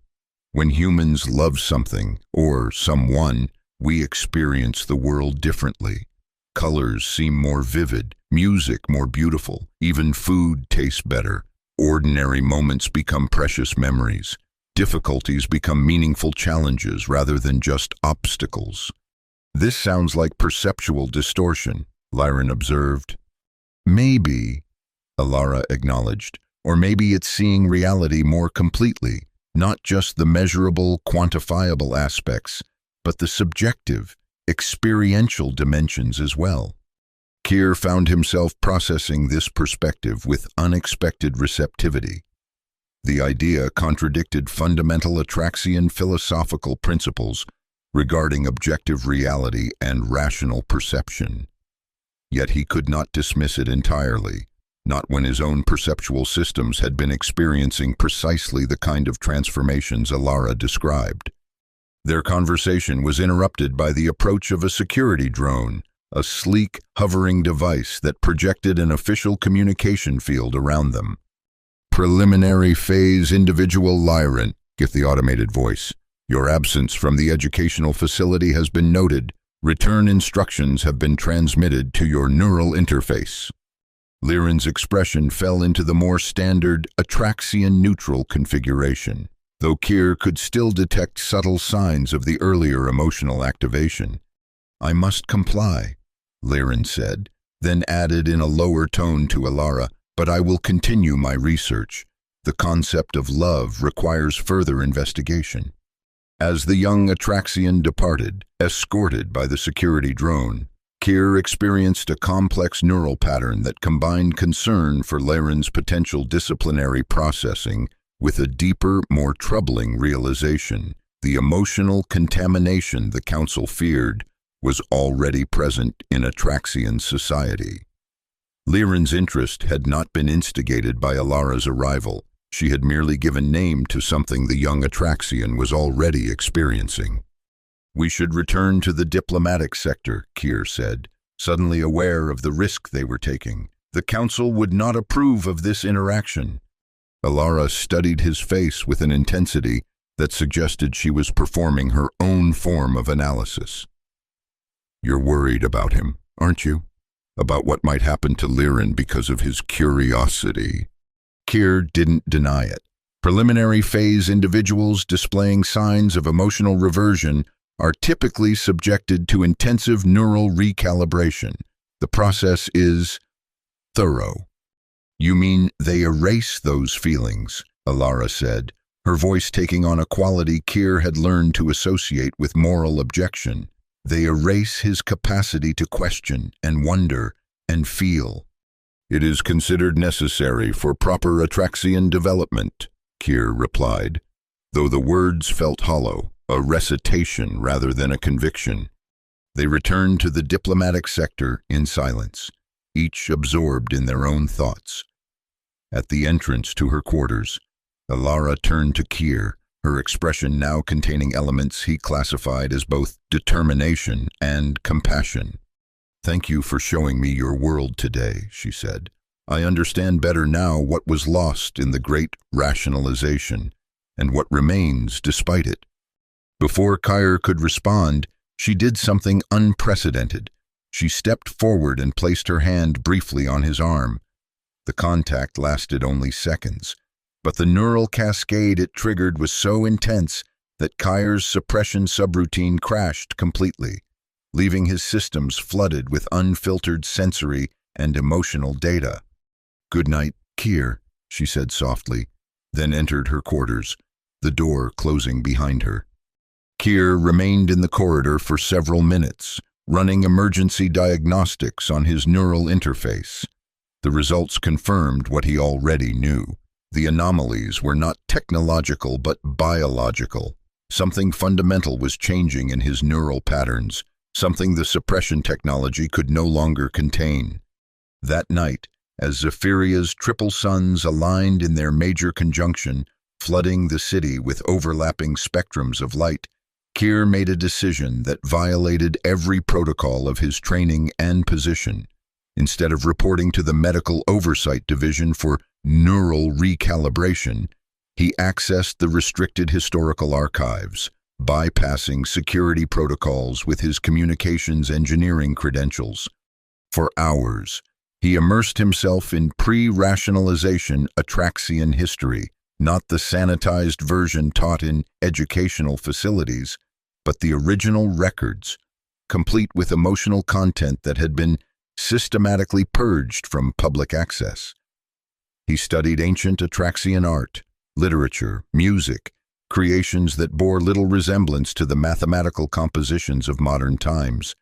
When humans love something, or someone, we experience the world differently. Colors seem more vivid, music more beautiful, even food tastes better. Ordinary moments become precious memories. Difficulties become meaningful challenges rather than just obstacles. This sounds like perceptual distortion, Liren observed. Maybe, Alara acknowledged, or maybe it's seeing reality more completely, not just the measurable, quantifiable aspects, but the subjective, experiential dimensions as well. Kyer found himself processing this perspective with unexpected receptivity. The idea contradicted fundamental Atraxian philosophical principles regarding objective reality and rational perception. Yet he could not dismiss it entirely, not when his own perceptual systems had been experiencing precisely the kind of transformations Alara described. Their conversation was interrupted by the approach of a security drone, a sleek, hovering device that projected an official communication field around them. Preliminary phase individual Liren, get the automated voice. Your absence from the educational facility has been noted. Return instructions have been transmitted to your neural interface. Liren's expression fell into the more standard Atraxian neutral configuration, though Kyer could still detect subtle signs of the earlier emotional activation. I must comply, Liren said, then added in a lower tone to Alara, but I will continue my research. The concept of love requires further investigation. As the young Atraxian departed, escorted by the security drone, Kyer experienced a complex neural pattern that combined concern for Liren's potential disciplinary processing with a deeper, more troubling realization. The emotional contamination the Council feared was already present in Atraxian society. Liren's interest had not been instigated by Alara's arrival. She had merely given name to something the young Atraxian was already experiencing. We should return to the diplomatic sector, Kyer said, suddenly aware of the risk they were taking. The Council would not approve of this interaction. Alara studied his face with an intensity that suggested she was performing her own form of analysis. You're worried about him, aren't you? About what might happen to Liren because of his curiosity. Kyer didn't deny it. Preliminary phase individuals displaying signs of emotional reversion are typically subjected to intensive neural recalibration. The process is thorough. You mean they erase those feelings, Alara said, her voice taking on a quality Kyer had learned to associate with moral objection. They erase his capacity to question and wonder and feel. It is considered necessary for proper Atraxian development, Kyer replied, though the words felt hollow, a recitation rather than a conviction. They returned to the diplomatic sector in silence, each absorbed in their own thoughts. At the entrance to her quarters, Alara turned to Kier, her expression now containing elements he classified as both determination and compassion. "Thank you for showing me your world today," she said. "I understand better now what was lost in the great rationalization, and what remains despite it." Before Kier could respond, she did something unprecedented. She stepped forward and placed her hand briefly on his arm. The contact lasted only seconds, but the neural cascade it triggered was so intense that Kier's suppression subroutine crashed completely, leaving his systems flooded with unfiltered sensory and emotional data. "Good night, Kier," she said softly, then entered her quarters, the door closing behind her. Kier remained in the corridor for several minutes, running emergency diagnostics on his neural interface. The results confirmed what he already knew. The anomalies were not technological but biological. Something fundamental was changing in his neural patterns, something the suppression technology could no longer contain. That night, as Zephyria's triple suns aligned in their major conjunction, flooding the city with overlapping spectrums of light, Kier made a decision that violated every protocol of his training and position. Instead of reporting to the Medical Oversight Division for neural recalibration, he accessed the restricted historical archives, bypassing security protocols with his communications engineering credentials. For hours, he immersed himself in pre-rationalization Atraxian history, not the sanitized version taught in educational facilities, but the original records, complete with emotional content that had been systematically purged from public access. He studied ancient Atraxian art, literature, music, creations that bore little resemblance to the mathematical compositions of modern times.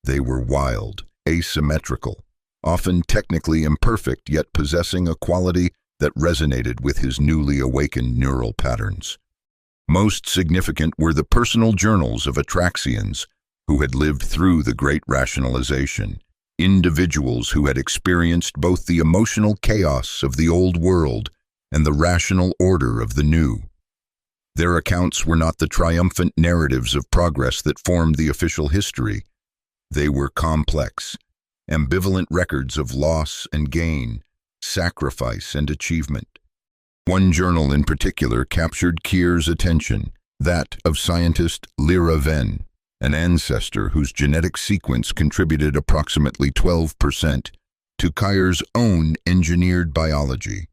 They were wild, asymmetrical, often technically imperfect, yet possessing a quality that resonated with his newly awakened neural patterns. Most significant were the personal journals of Atraxians who had lived through the Great Rationalization, individuals who had experienced both the emotional chaos of the old world and the rational order of the new. Their accounts were not the triumphant narratives of progress that formed the official history. They were complex, ambivalent records of loss and gain, sacrifice and achievement. One journal in particular captured Kier's attention, that of scientist Lyra Venn, an ancestor whose genetic sequence contributed approximately 12% to Kier's own engineered biology.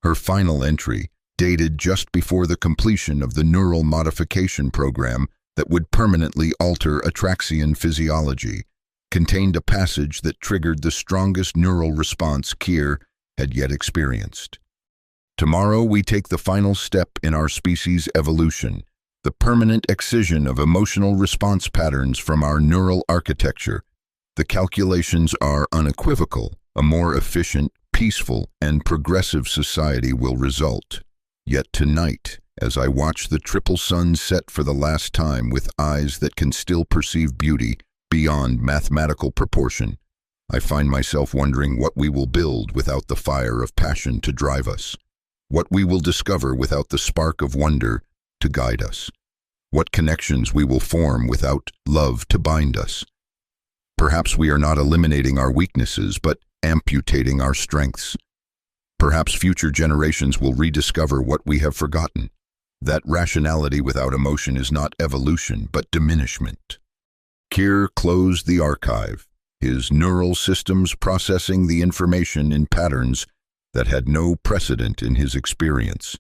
Her final entry, dated just before the completion of the neural modification program that would permanently alter Atraxian physiology, contained a passage that triggered the strongest neural response Kier had yet experienced. "Tomorrow we take the final step in our species' evolution, the permanent excision of emotional response patterns from our neural architecture. The calculations are unequivocal. A more efficient, peaceful, and progressive society will result. Yet tonight, as I watch the triple sun set for the last time with eyes that can still perceive beauty beyond mathematical proportion, I find myself wondering what we will build without the fire of passion to drive us, what we will discover without the spark of wonder to guide us, what connections we will form without love to bind us. Perhaps we are not eliminating our weaknesses, but amputating our strengths. Perhaps future generations will rediscover what we have forgotten, that rationality without emotion is not evolution, but diminishment." Kier closed the archive, his neural systems processing the information in patterns that had no precedent in his experience.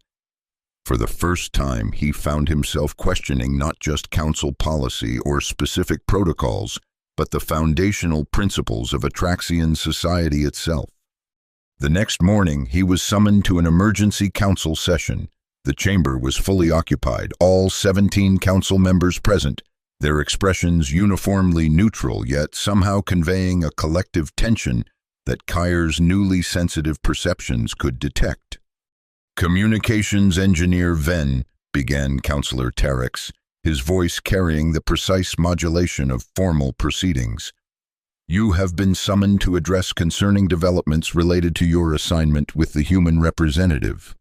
For the first time, he found himself questioning not just council policy or specific protocols, but the foundational principles of Atraxian society itself. The next morning, he was summoned to an emergency council session. The chamber was fully occupied, all 17 council members present, their expressions uniformly neutral, yet somehow conveying a collective tension that Kier's newly sensitive perceptions could detect. "Communications engineer Venn," began Councillor Terex, his voice carrying the precise modulation of formal proceedings. "You have been summoned to address concerning developments related to your assignment with the human representative."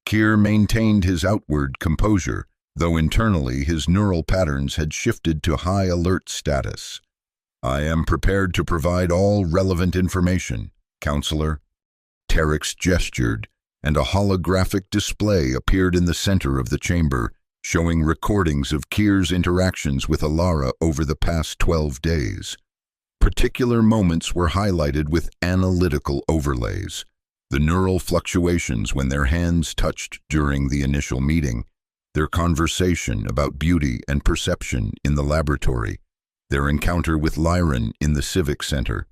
Keir maintained his outward composure, though internally his neural patterns had shifted to high alert status. "I am prepared to provide all relevant information, Counselor." Terex gestured, and a holographic display appeared in the center of the chamber, showing recordings of Keir's interactions with Alara over the past 12 days. Particular moments were highlighted with analytical overlays. The neural fluctuations when their hands touched during the initial meeting, their conversation about beauty and perception in the laboratory, their encounter with Lyran in the Civic Center.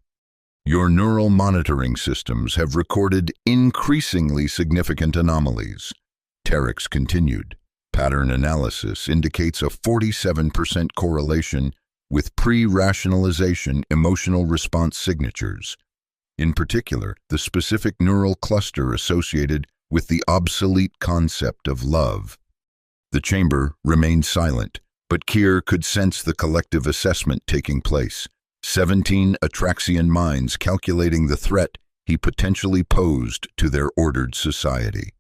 "Your neural monitoring systems have recorded increasingly significant anomalies," Terex continued. "Pattern analysis indicates a 47% correlation with pre-rationalization emotional response signatures. In particular, the specific neural cluster associated with the obsolete concept of love." The chamber remained silent, but Keir could sense the collective assessment taking place. 17 Atraxian minds calculating the threat he potentially posed to their ordered society.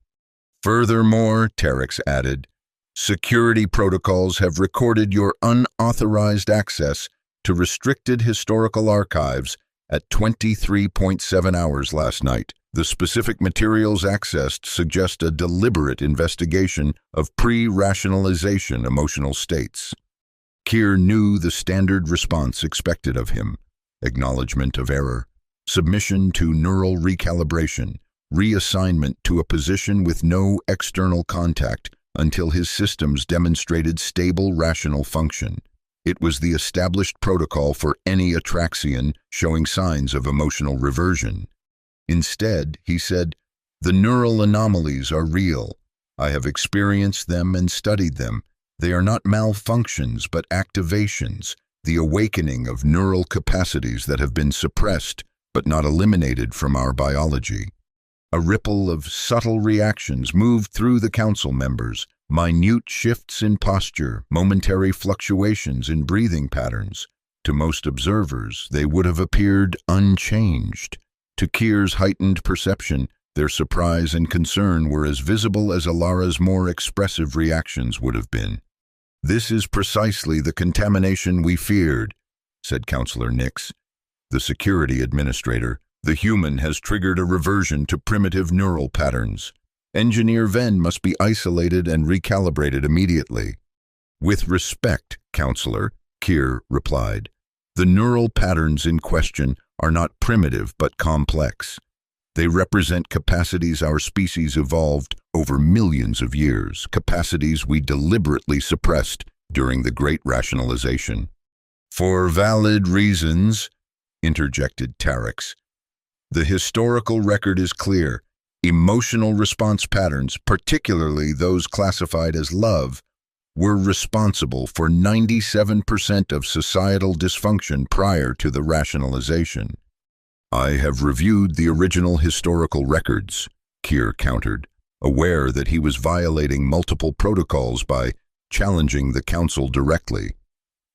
"Furthermore," Terex added, "security protocols have recorded your unauthorized access to restricted historical archives at 23.7 hours last night. The specific materials accessed suggest a deliberate investigation of pre-rationalization emotional states." Keir knew the standard response expected of him: acknowledgement of error, submission to neural recalibration, reassignment to a position with no external contact until his systems demonstrated stable rational function. It was the established protocol for any Atraxian showing signs of emotional reversion. Instead, he said, "The neural anomalies are real. I have experienced them and studied them. They are not malfunctions but activations, the awakening of neural capacities that have been suppressed but not eliminated from our biology." A ripple of subtle reactions moved through the council members, minute shifts in posture, momentary fluctuations in breathing patterns. To most observers, they would have appeared unchanged. To Keir's heightened perception, their surprise and concern were as visible as Alara's more expressive reactions would have been. "This is precisely the contamination we feared," said Counselor Nix, the security administrator. "The human has triggered a reversion to primitive neural patterns. Engineer Venn must be isolated and recalibrated immediately." "With respect, Counselor," Keir replied, "the neural patterns in question are not primitive but complex. They represent capacities our species evolved over millions of years, capacities we deliberately suppressed during the Great Rationalization." "For valid reasons," interjected Terex. "The historical record is clear. Emotional response patterns, particularly those classified as love, were responsible for 97% of societal dysfunction prior to the rationalization." "I have reviewed the original historical records," Keir countered, aware that he was violating multiple protocols by challenging the council directly.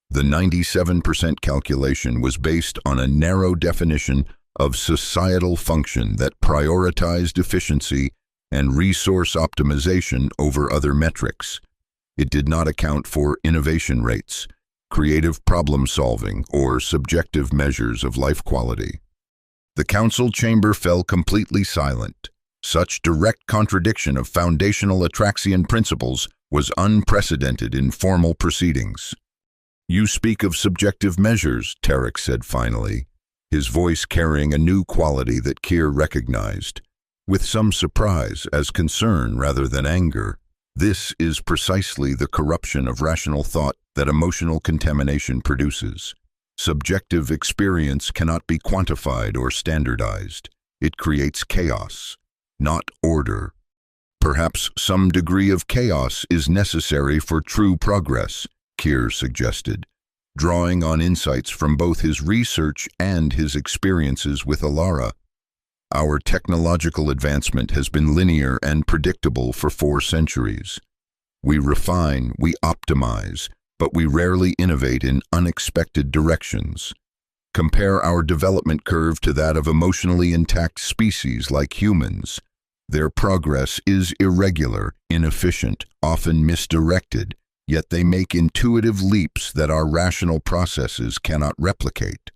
The 97% calculation was based on a narrow definition of societal function that prioritized efficiency and resource optimization over other metrics. It did not account for innovation rates, creative problem-solving, or subjective measures of life quality. The council chamber fell completely silent. Such direct contradiction of foundational Atraxian principles was unprecedented in formal proceedings. "You speak of subjective measures," Terex said finally, his voice carrying a new quality that Keir recognized, with some surprise, as concern rather than anger. "This is precisely the corruption of rational thought that emotional contamination produces. Subjective experience cannot be quantified or standardized. It creates chaos, not order. Perhaps some degree of chaos is necessary for true progress," Keir suggested, drawing on insights from both his research and his experiences with Alara. "Our technological advancement has been linear and predictable for 4 centuries. We refine, we optimize, but we rarely innovate in unexpected directions. Compare our development curve to that of emotionally intact species like humans. Their progress is irregular, inefficient, often misdirected, yet they make intuitive leaps that our rational processes cannot replicate.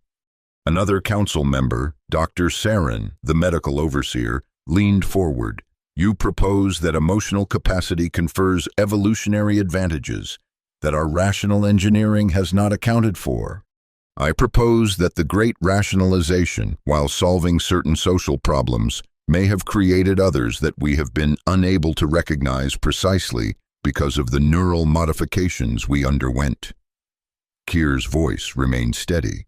Another council member, Dr. Sarin, the medical overseer, leaned forward. You propose that emotional capacity confers evolutionary advantages that our rational engineering has not accounted for. I propose that the great rationalization, while solving certain social problems, may have created others that we have been unable to recognize precisely because of the neural modifications we underwent. Keir's voice remained steady,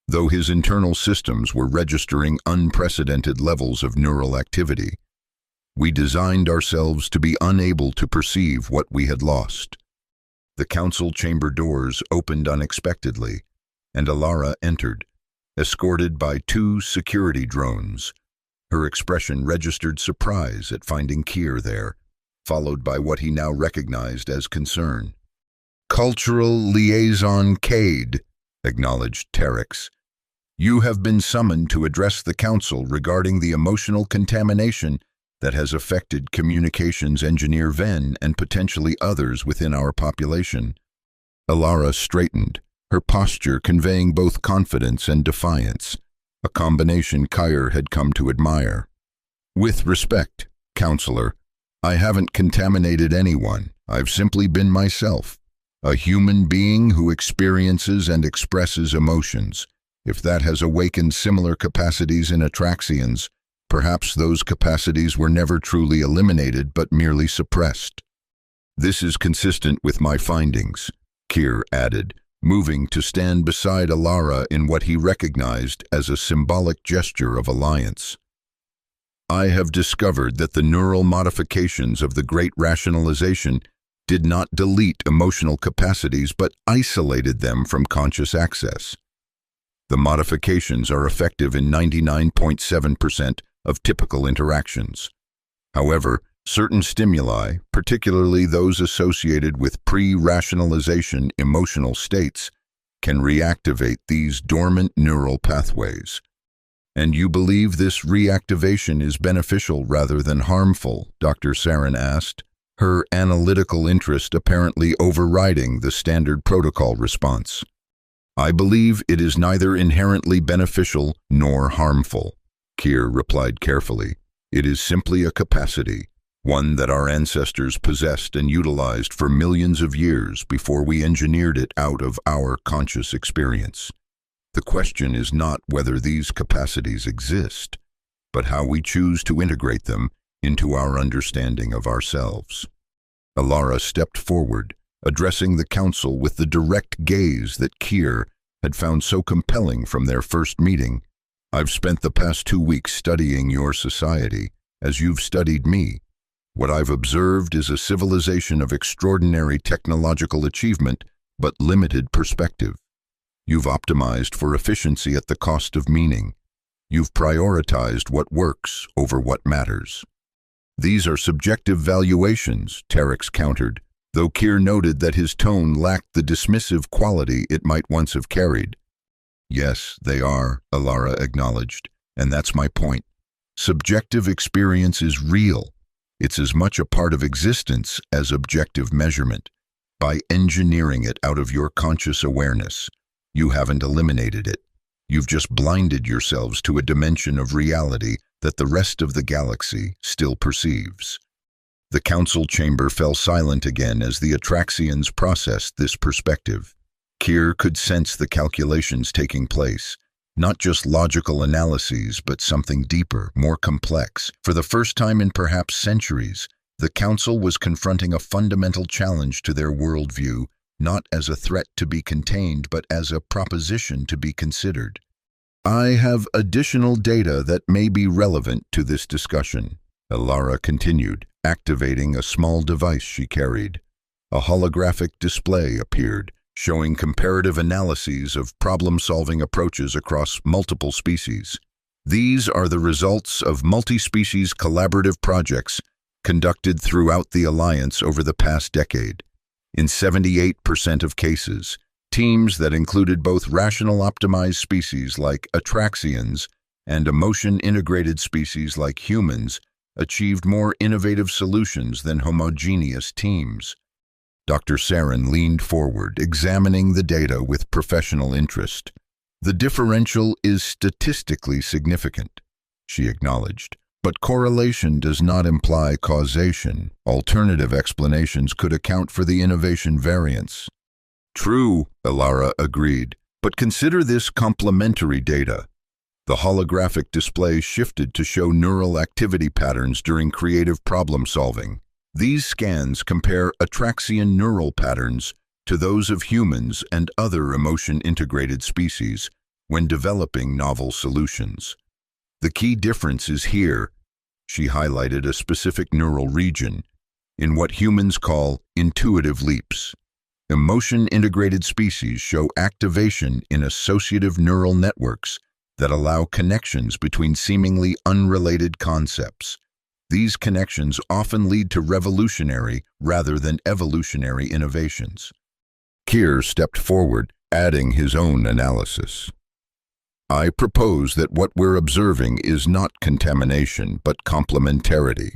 though his internal systems were registering unprecedented levels of neural activity. We designed ourselves to be unable to perceive what we had lost. The council chamber doors opened unexpectedly, and Alara entered, escorted by 2 security drones. Her expression registered surprise at finding Keir there, followed by what he now recognized as concern. "Cultural Liaison Cade," acknowledged Terex. "You have been summoned to address the council regarding the emotional contamination that has affected communications engineer Ven and potentially others within our population." Alara straightened, her posture conveying both confidence and defiance, a combination Keir had come to admire. "With respect, counselor, I haven't contaminated anyone. I've simply been myself, a human being who experiences and expresses emotions. If that has awakened similar capacities in Atraxians, perhaps those capacities were never truly eliminated but merely suppressed. This is consistent with my findings," Keir added, moving to stand beside Alara in what he recognized as a symbolic gesture of alliance. "I have discovered that the neural modifications of the Great Rationalization did not delete emotional capacities but isolated them from conscious access. The modifications are effective in 99.7% of typical interactions. However, certain stimuli, particularly those associated with pre-rationalization emotional states, can reactivate these dormant neural pathways. And you believe this reactivation is beneficial rather than harmful?" Dr. Sarin asked, her analytical interest apparently overriding the standard protocol response. "I believe it is neither inherently beneficial nor harmful," Keir replied carefully. "It is simply a capacity, one that our ancestors possessed and utilized for millions of years before we engineered it out of our conscious experience. The question is not whether these capacities exist, but how we choose to integrate them into our understanding of ourselves." Alara stepped forward, addressing the council with the direct gaze that Keir had found so compelling from their first meeting. "I've spent the past 2 weeks studying your society, as you've studied me. What I've observed is a civilization of extraordinary technological achievement, but limited perspective. You've optimized for efficiency at the cost of meaning. You've prioritized what works over what matters." "These are subjective valuations," Terex countered, though Keir noted that his tone lacked the dismissive quality it might once have carried. "Yes, they are," Alara acknowledged, "and that's my point. Subjective experience is real. It's as much a part of existence as objective measurement. By engineering it out of your conscious awareness, you haven't eliminated it. You've just blinded yourselves to a dimension of reality that the rest of the galaxy still perceives." The council chamber fell silent again as the Atraxians processed this perspective. Keir could sense the calculations taking place, not just logical analyses, but something deeper, more complex. For the first time in perhaps centuries, the council was confronting a fundamental challenge to their worldview, not as a threat to be contained, but as a proposition to be considered. "I have additional data that may be relevant to this discussion," Alara continued, activating a small device she carried. A holographic display appeared, showing comparative analyses of problem-solving approaches across multiple species. "These are the results of multi-species collaborative projects conducted throughout the Alliance over the past decade. In 78% of cases, teams that included both rational-optimized species like Atraxians and emotion-integrated species like humans achieved more innovative solutions than homogeneous teams. Dr. Sarin leaned forward, examining the data with professional interest. The differential is statistically significant, she acknowledged, but correlation does not imply causation. Alternative explanations could account for the innovation variance. True, Ilara agreed, but consider this complementary data. The holographic display shifted to show neural activity patterns during creative problem-solving. These scans compare Atraxian neural patterns to those of humans and other emotion-integrated species when developing novel solutions. The key difference is here. She highlighted a specific neural region in what humans call intuitive leaps. Emotion-integrated species show activation in associative neural networks that allow connections between seemingly unrelated concepts. These connections often lead to revolutionary rather than evolutionary innovations. Keir stepped forward, adding his own analysis. I propose that what we're observing is not contamination, but complementarity.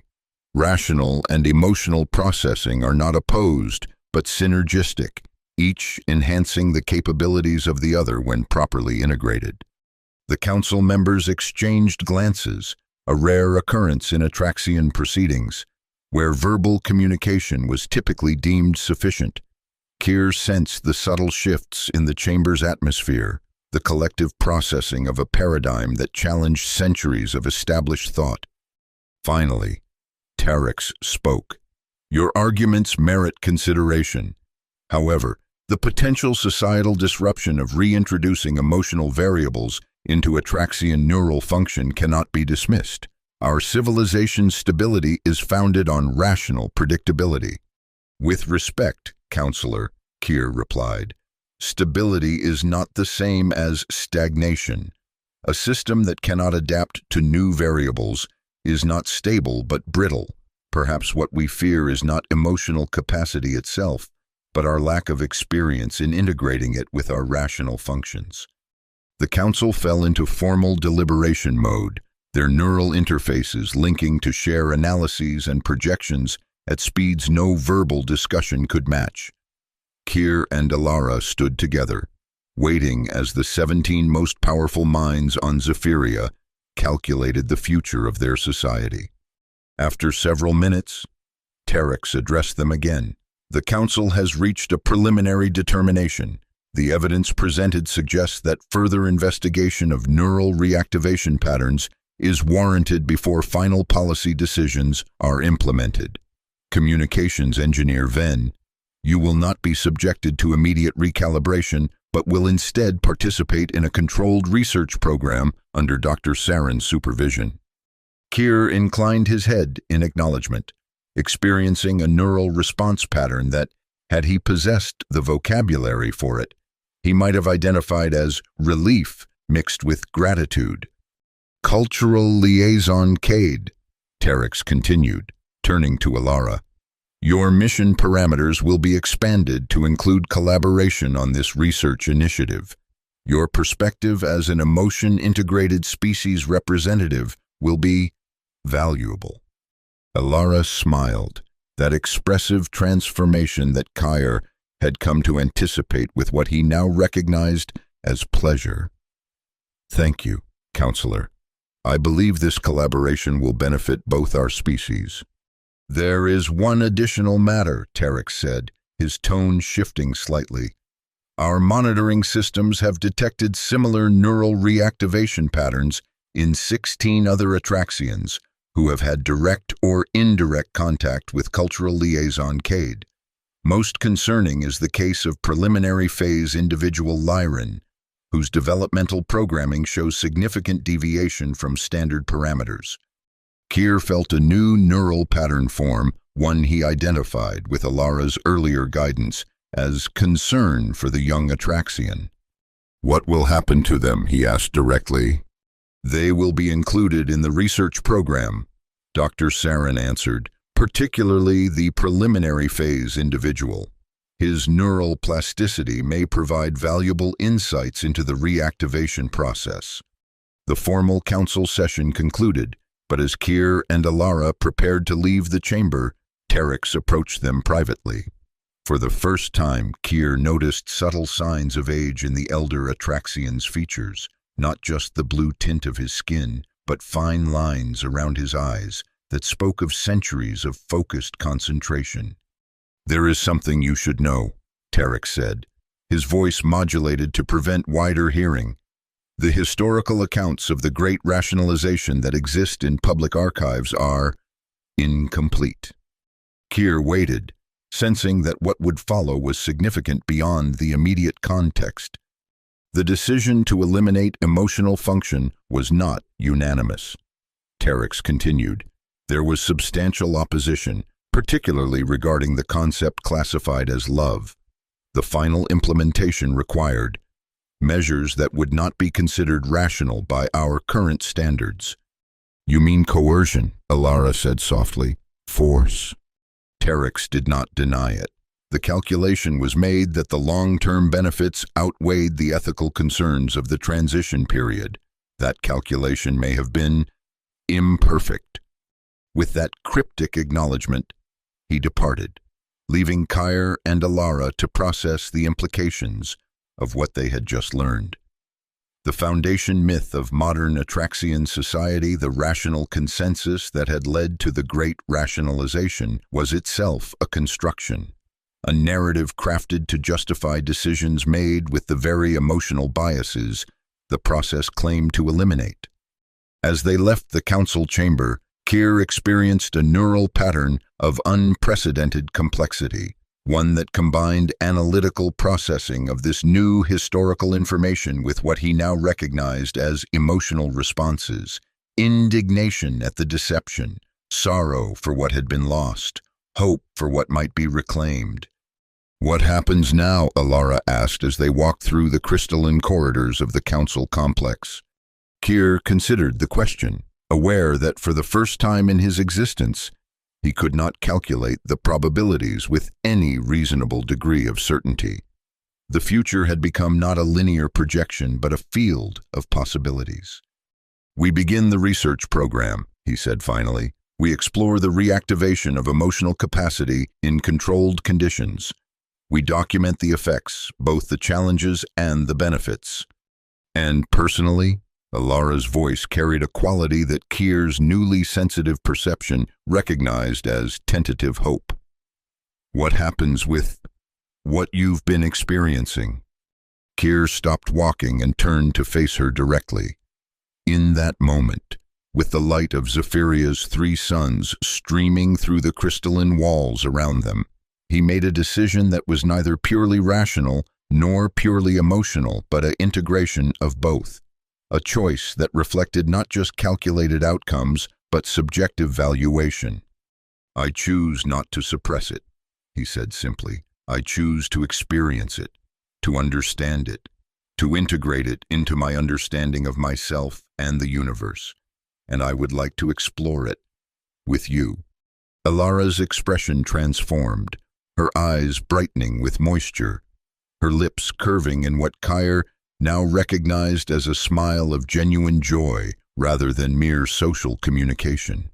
Rational and emotional processing are not opposed, but synergistic, each enhancing the capabilities of the other when properly integrated. The council members exchanged glances, a rare occurrence in Atraxian proceedings, where verbal communication was typically deemed sufficient. Keir sensed the subtle shifts in the chamber's atmosphere, the collective processing of a paradigm that challenged centuries of established thought. Finally, Terex spoke. Your arguments merit consideration. However, the potential societal disruption of reintroducing emotional variables into Atraxian neural function cannot be dismissed. Our civilization's stability is founded on rational predictability. With respect, Counselor, Keir replied, stability is not the same as stagnation. A system that cannot adapt to new variables is not stable but brittle. Perhaps what we fear is not emotional capacity itself, but our lack of experience in integrating it with our rational functions. The council fell into formal deliberation mode, their neural interfaces linking to share analyses and projections at speeds no verbal discussion could match. Keir and Ilara stood together, waiting as the 17 most powerful minds on Zephyria calculated the future of their society. After several minutes, Terex addressed them again. The council has reached a preliminary determination. The evidence presented suggests that further investigation of neural reactivation patterns is warranted before final policy decisions are implemented. Communications Engineer Venn, you will not be subjected to immediate recalibration, but will instead participate in a controlled research program under Dr. Sarin's supervision. Keir inclined his head in acknowledgement, experiencing a neural response pattern that, had he possessed the vocabulary for it, he might have identified as relief mixed with gratitude. Cultural liaison Cade, Terex continued, turning to Ilara. Your mission parameters will be expanded to include collaboration on this research initiative. Your perspective as an emotion-integrated species representative will be valuable. Ilara smiled, that expressive transformation that Keir had come to anticipate with what he now recognized as pleasure. Thank you, Counselor. I believe this collaboration will benefit both our species. There is one additional matter, Terex said, his tone shifting slightly. Our monitoring systems have detected similar neural reactivation patterns in 16 other Atraxians who have had direct or indirect contact with cultural liaison Cade. Most concerning is the case of preliminary phase individual Lyran, whose developmental programming shows significant deviation from standard parameters. Keir felt a new neural pattern form, one he identified with Ilara's earlier guidance as concern for the young Atraxian. What will happen to them, he asked directly. They will be included in the research program, Dr. Sarin answered, particularly the preliminary phase individual. His neural plasticity may provide valuable insights into the reactivation process. The formal council session concluded, but as Kier and Alara prepared to leave the chamber, Terex approached them privately. For the first time, Kier noticed subtle signs of age in the elder Atraxian's features, not just the blue tint of his skin, but fine lines around his eyes that spoke of centuries of focused concentration. "There is something you should know," Terex said, his voice modulated to prevent wider hearing. "The historical accounts of the great rationalization that exist in public archives are incomplete." Kier waited, sensing that what would follow was significant beyond the immediate context. The decision to eliminate emotional function was not unanimous. Terex continued. There was substantial opposition, particularly regarding the concept classified as love. The final implementation required measures that would not be considered rational by our current standards. "You mean coercion," Alara said softly. "Force." Terex did not deny it. The calculation was made that the long-term benefits outweighed the ethical concerns of the transition period. That calculation may have been imperfect. With that cryptic acknowledgement, he departed, leaving Kier and Alara to process the implications of what they had just learned. The foundation myth of modern Atraxian society, the rational consensus that had led to the Great Rationalization, was itself a construction, a narrative crafted to justify decisions made with the very emotional biases the process claimed to eliminate. As they left the council chamber, Kier experienced a neural pattern of unprecedented complexity, one that combined analytical processing of this new historical information with what he now recognized as emotional responses: indignation at the deception, sorrow for what had been lost, hope for what might be reclaimed. "What happens now?" Alara asked as they walked through the crystalline corridors of the council complex. Kier considered the question, aware that for the first time in his existence, he could not calculate the probabilities with any reasonable degree of certainty. The future had become not a linear projection, but a field of possibilities. "We begin the research program," he said finally. "We explore the reactivation of emotional capacity in controlled conditions. We document the effects, both the challenges and the benefits." "And personally?" Alara's voice carried a quality that Kier's newly sensitive perception recognized as tentative hope. "What happens with what you've been experiencing?" Kier stopped walking and turned to face her directly. In that moment, with the light of Zephyria's 3 suns streaming through the crystalline walls around them, he made a decision that was neither purely rational nor purely emotional, but an integration of both. A choice that reflected not just calculated outcomes, but subjective valuation. "I choose not to suppress it," he said simply. "I choose to experience it, to understand it, to integrate it into my understanding of myself and the universe. And I would like to explore it with you." Alara's expression transformed, her eyes brightening with moisture, her lips curving in what Kier now recognized as a smile of genuine joy rather than mere social communication.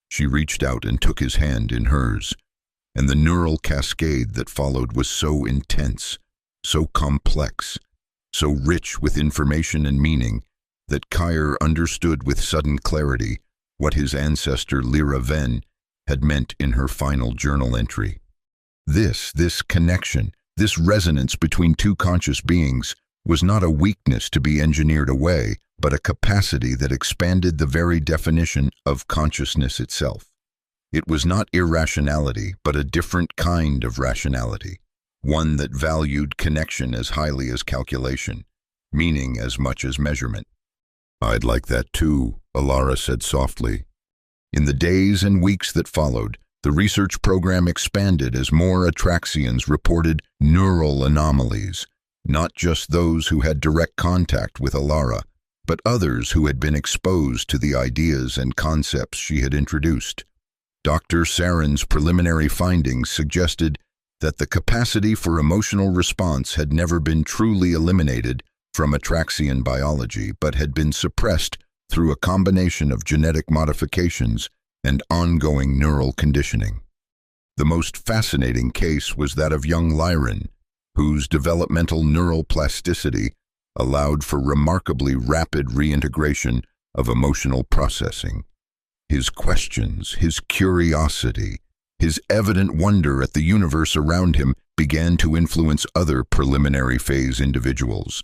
She reached out and took his hand in hers, and the neural cascade that followed was so intense, so complex, so rich with information and meaning, that Kier understood with sudden clarity what his ancestor Lyra Ven had meant in her final journal entry. This connection, this resonance between two conscious beings, was not a weakness to be engineered away, but a capacity that expanded the very definition of consciousness itself. It was not irrationality, but a different kind of rationality, one that valued connection as highly as calculation, meaning as much as measurement. "I'd like that too," Alara said softly. In the days and weeks that followed, the research program expanded as more Atraxians reported neural anomalies, not just those who had direct contact with Alara, but others who had been exposed to the ideas and concepts she had introduced. Dr. Sarin's preliminary findings suggested that the capacity for emotional response had never been truly eliminated from Atraxian biology, but had been suppressed through a combination of genetic modifications and ongoing neural conditioning. The most fascinating case was that of young Lyran, whose developmental neural plasticity allowed for remarkably rapid reintegration of emotional processing. His questions, his curiosity, his evident wonder at the universe around him began to influence other preliminary phase individuals,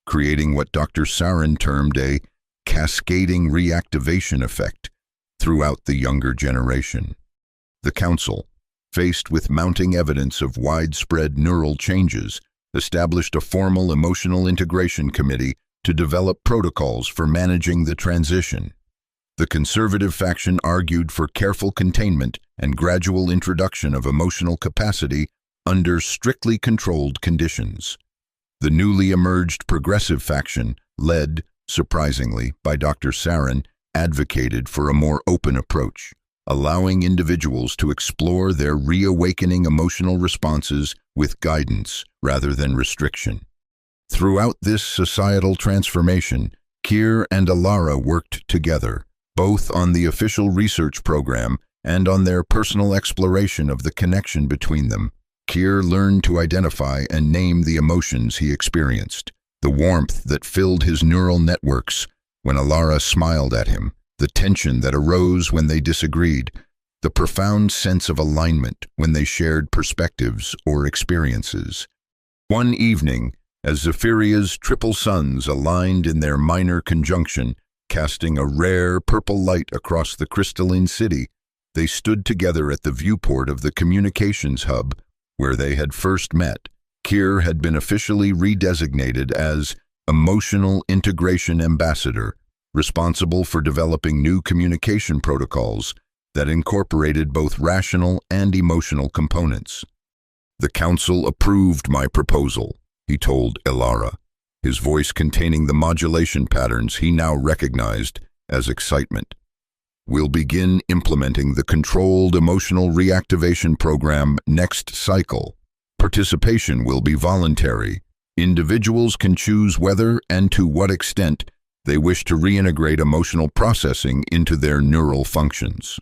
creating what Dr. Sarin termed a cascading reactivation effect throughout the younger generation. The Council, faced with mounting evidence of widespread neural changes, established a formal emotional integration committee to develop protocols for managing the transition. The conservative faction argued for careful containment and gradual introduction of emotional capacity under strictly controlled conditions. The newly emerged progressive faction, led, surprisingly, by Dr. Sarin, advocated for a more open approach, allowing individuals to explore their reawakening emotional responses with guidance rather than restriction. Throughout this societal transformation, Keir and Alara worked together, both on the official research program and on their personal exploration of the connection between them. Keir learned to identify and name the emotions he experienced, the warmth that filled his neural networks when Alara smiled at him, the tension that arose when they disagreed, the profound sense of alignment when they shared perspectives or experiences. One evening, as Zephyria's triple suns aligned in their minor conjunction, casting a rare purple light across the crystalline city, they stood together at the viewport of the communications hub where they had first met. Keir had been officially redesignated as Emotional Integration Ambassador, responsible for developing new communication protocols that incorporated both rational and emotional components. "The Council approved my proposal," he told Alara, his voice containing the modulation patterns he now recognized as excitement. "We'll begin implementing the controlled emotional reactivation program next cycle. Participation will be voluntary. Individuals can choose whether and to what extent they wish to reintegrate emotional processing into their neural functions."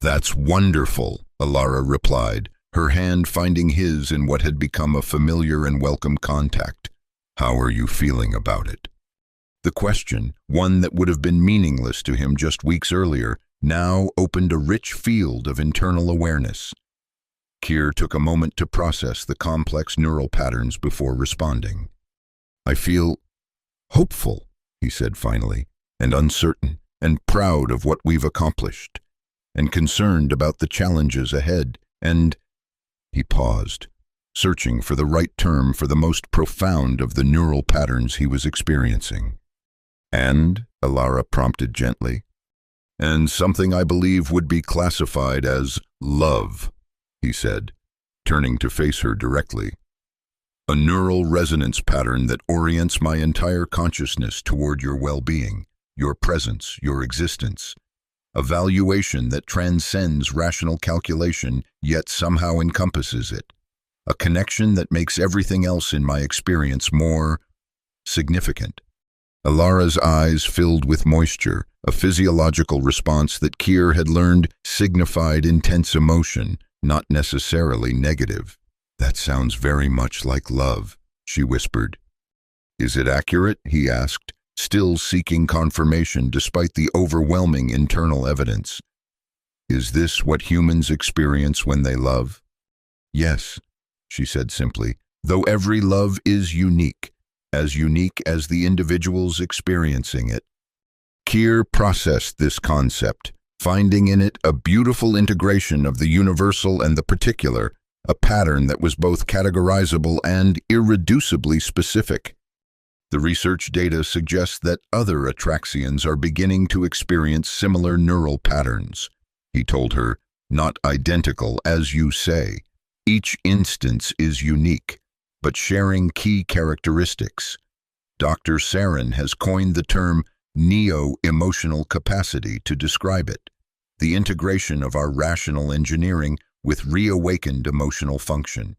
"That's wonderful," Alara replied, her hand finding his in what had become a familiar and welcome contact. "How are you feeling about it?" The question, one that would have been meaningless to him just weeks earlier, now opened a rich field of internal awareness. Keir took a moment to process the complex neural patterns before responding. "I feel hopeful," he said finally, "and uncertain, and proud of what we've accomplished, and concerned about the challenges ahead, and—" He paused, searching for the right term for the most profound of the neural patterns he was experiencing. "And," Alara prompted gently, "and something I believe would be classified as love," he said, turning to face her directly. "A neural resonance pattern that orients my entire consciousness toward your well-being, your presence, your existence. A valuation that transcends rational calculation, yet somehow encompasses it. A connection that makes everything else in my experience more significant." Alara's eyes filled with moisture, a physiological response that Keir had learned signified intense emotion, not necessarily negative. "That sounds very much like love," she whispered. "Is it accurate?" he asked, still seeking confirmation despite the overwhelming internal evidence. "Is this what humans experience when they love?" "Yes," she said simply, "though every love is unique as the individuals experiencing it." Keir processed this concept, finding in it a beautiful integration of the universal and the particular, a pattern that was both categorizable and irreducibly specific. The research data suggests that other Atraxians are beginning to experience similar neural patterns, he told her, "not identical, as you say. Each instance is unique, but sharing key characteristics. Dr. Sarin has coined the term neo-emotional capacity to describe it. the integration of our rational engineering with reawakened emotional function.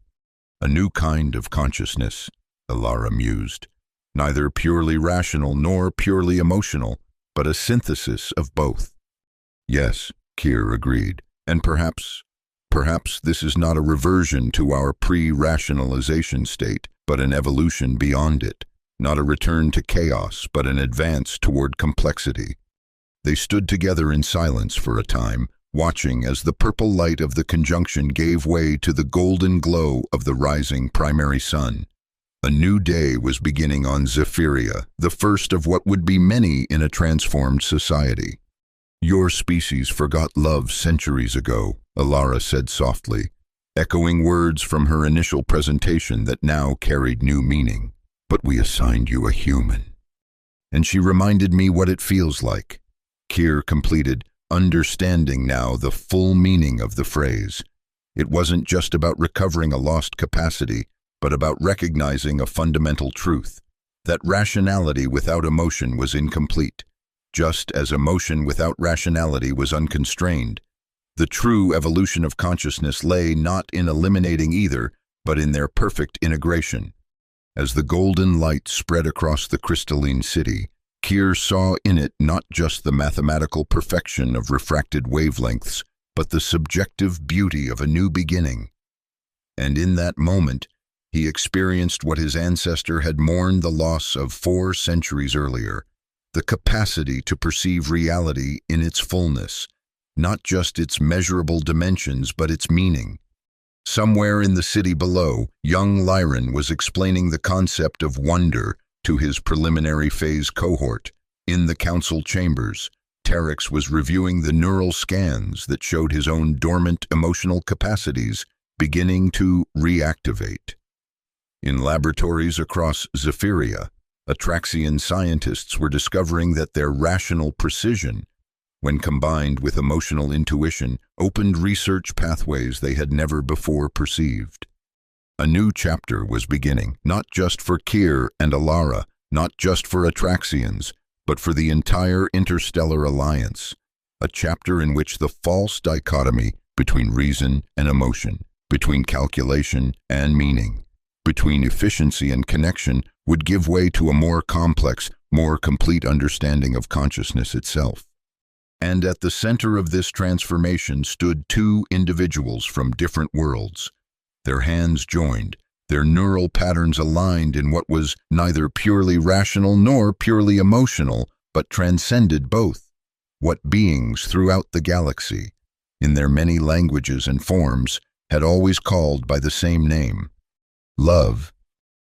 A new kind of consciousness, Alara mused, neither purely rational nor purely emotional, but a synthesis of both. Yes, Keir agreed, and perhaps this is not a reversion to our pre-rationalization state, but an evolution beyond it, not a return to chaos, but an advance toward complexity. They stood together in silence for a time, watching as the purple light of the conjunction gave way to the golden glow of the rising primary sun. A new day was beginning on Zephyria, the first of what would be many in a transformed society. Your species forgot love centuries ago, Alara said softly, echoing words from her initial presentation that now carried new meaning. But we assigned you a human. And she reminded me what it feels like. Keir completed, understanding now the full meaning of the phrase. It wasn't just about recovering a lost capacity, but about recognizing a fundamental truth, that rationality without emotion was incomplete, just as emotion without rationality was unconstrained. The true evolution of consciousness lay not in eliminating either, but in their perfect integration. As the golden light spread across the crystalline city, Keir saw in it not just the mathematical perfection of refracted wavelengths, but the subjective beauty of a new beginning. And in that moment, he experienced what his ancestor had mourned the loss of 4 centuries earlier, the capacity to perceive reality in its fullness, not just its measurable dimensions, but its meaning. Somewhere in the city below, young Lyran was explaining the concept of wonder to his preliminary phase cohort. In the council chambers, Terex was reviewing the neural scans that showed his own dormant emotional capacities beginning to reactivate. In laboratories across Zephyria, Atraxian scientists were discovering that their rational precision, when combined with emotional intuition, opened research pathways they had never before perceived. A new chapter was beginning, not just for Keir and Alara, not just for Atraxians, but for the entire interstellar alliance, a chapter in which the false dichotomy between reason and emotion, between calculation and meaning, between efficiency and connection would give way to a more complex, more complete understanding of consciousness itself. And at the center of this transformation stood 2 individuals from different worlds. Their hands joined, their neural patterns aligned in what was neither purely rational nor purely emotional, but transcended both. What beings throughout the galaxy, in their many languages and forms, had always called by the same name: love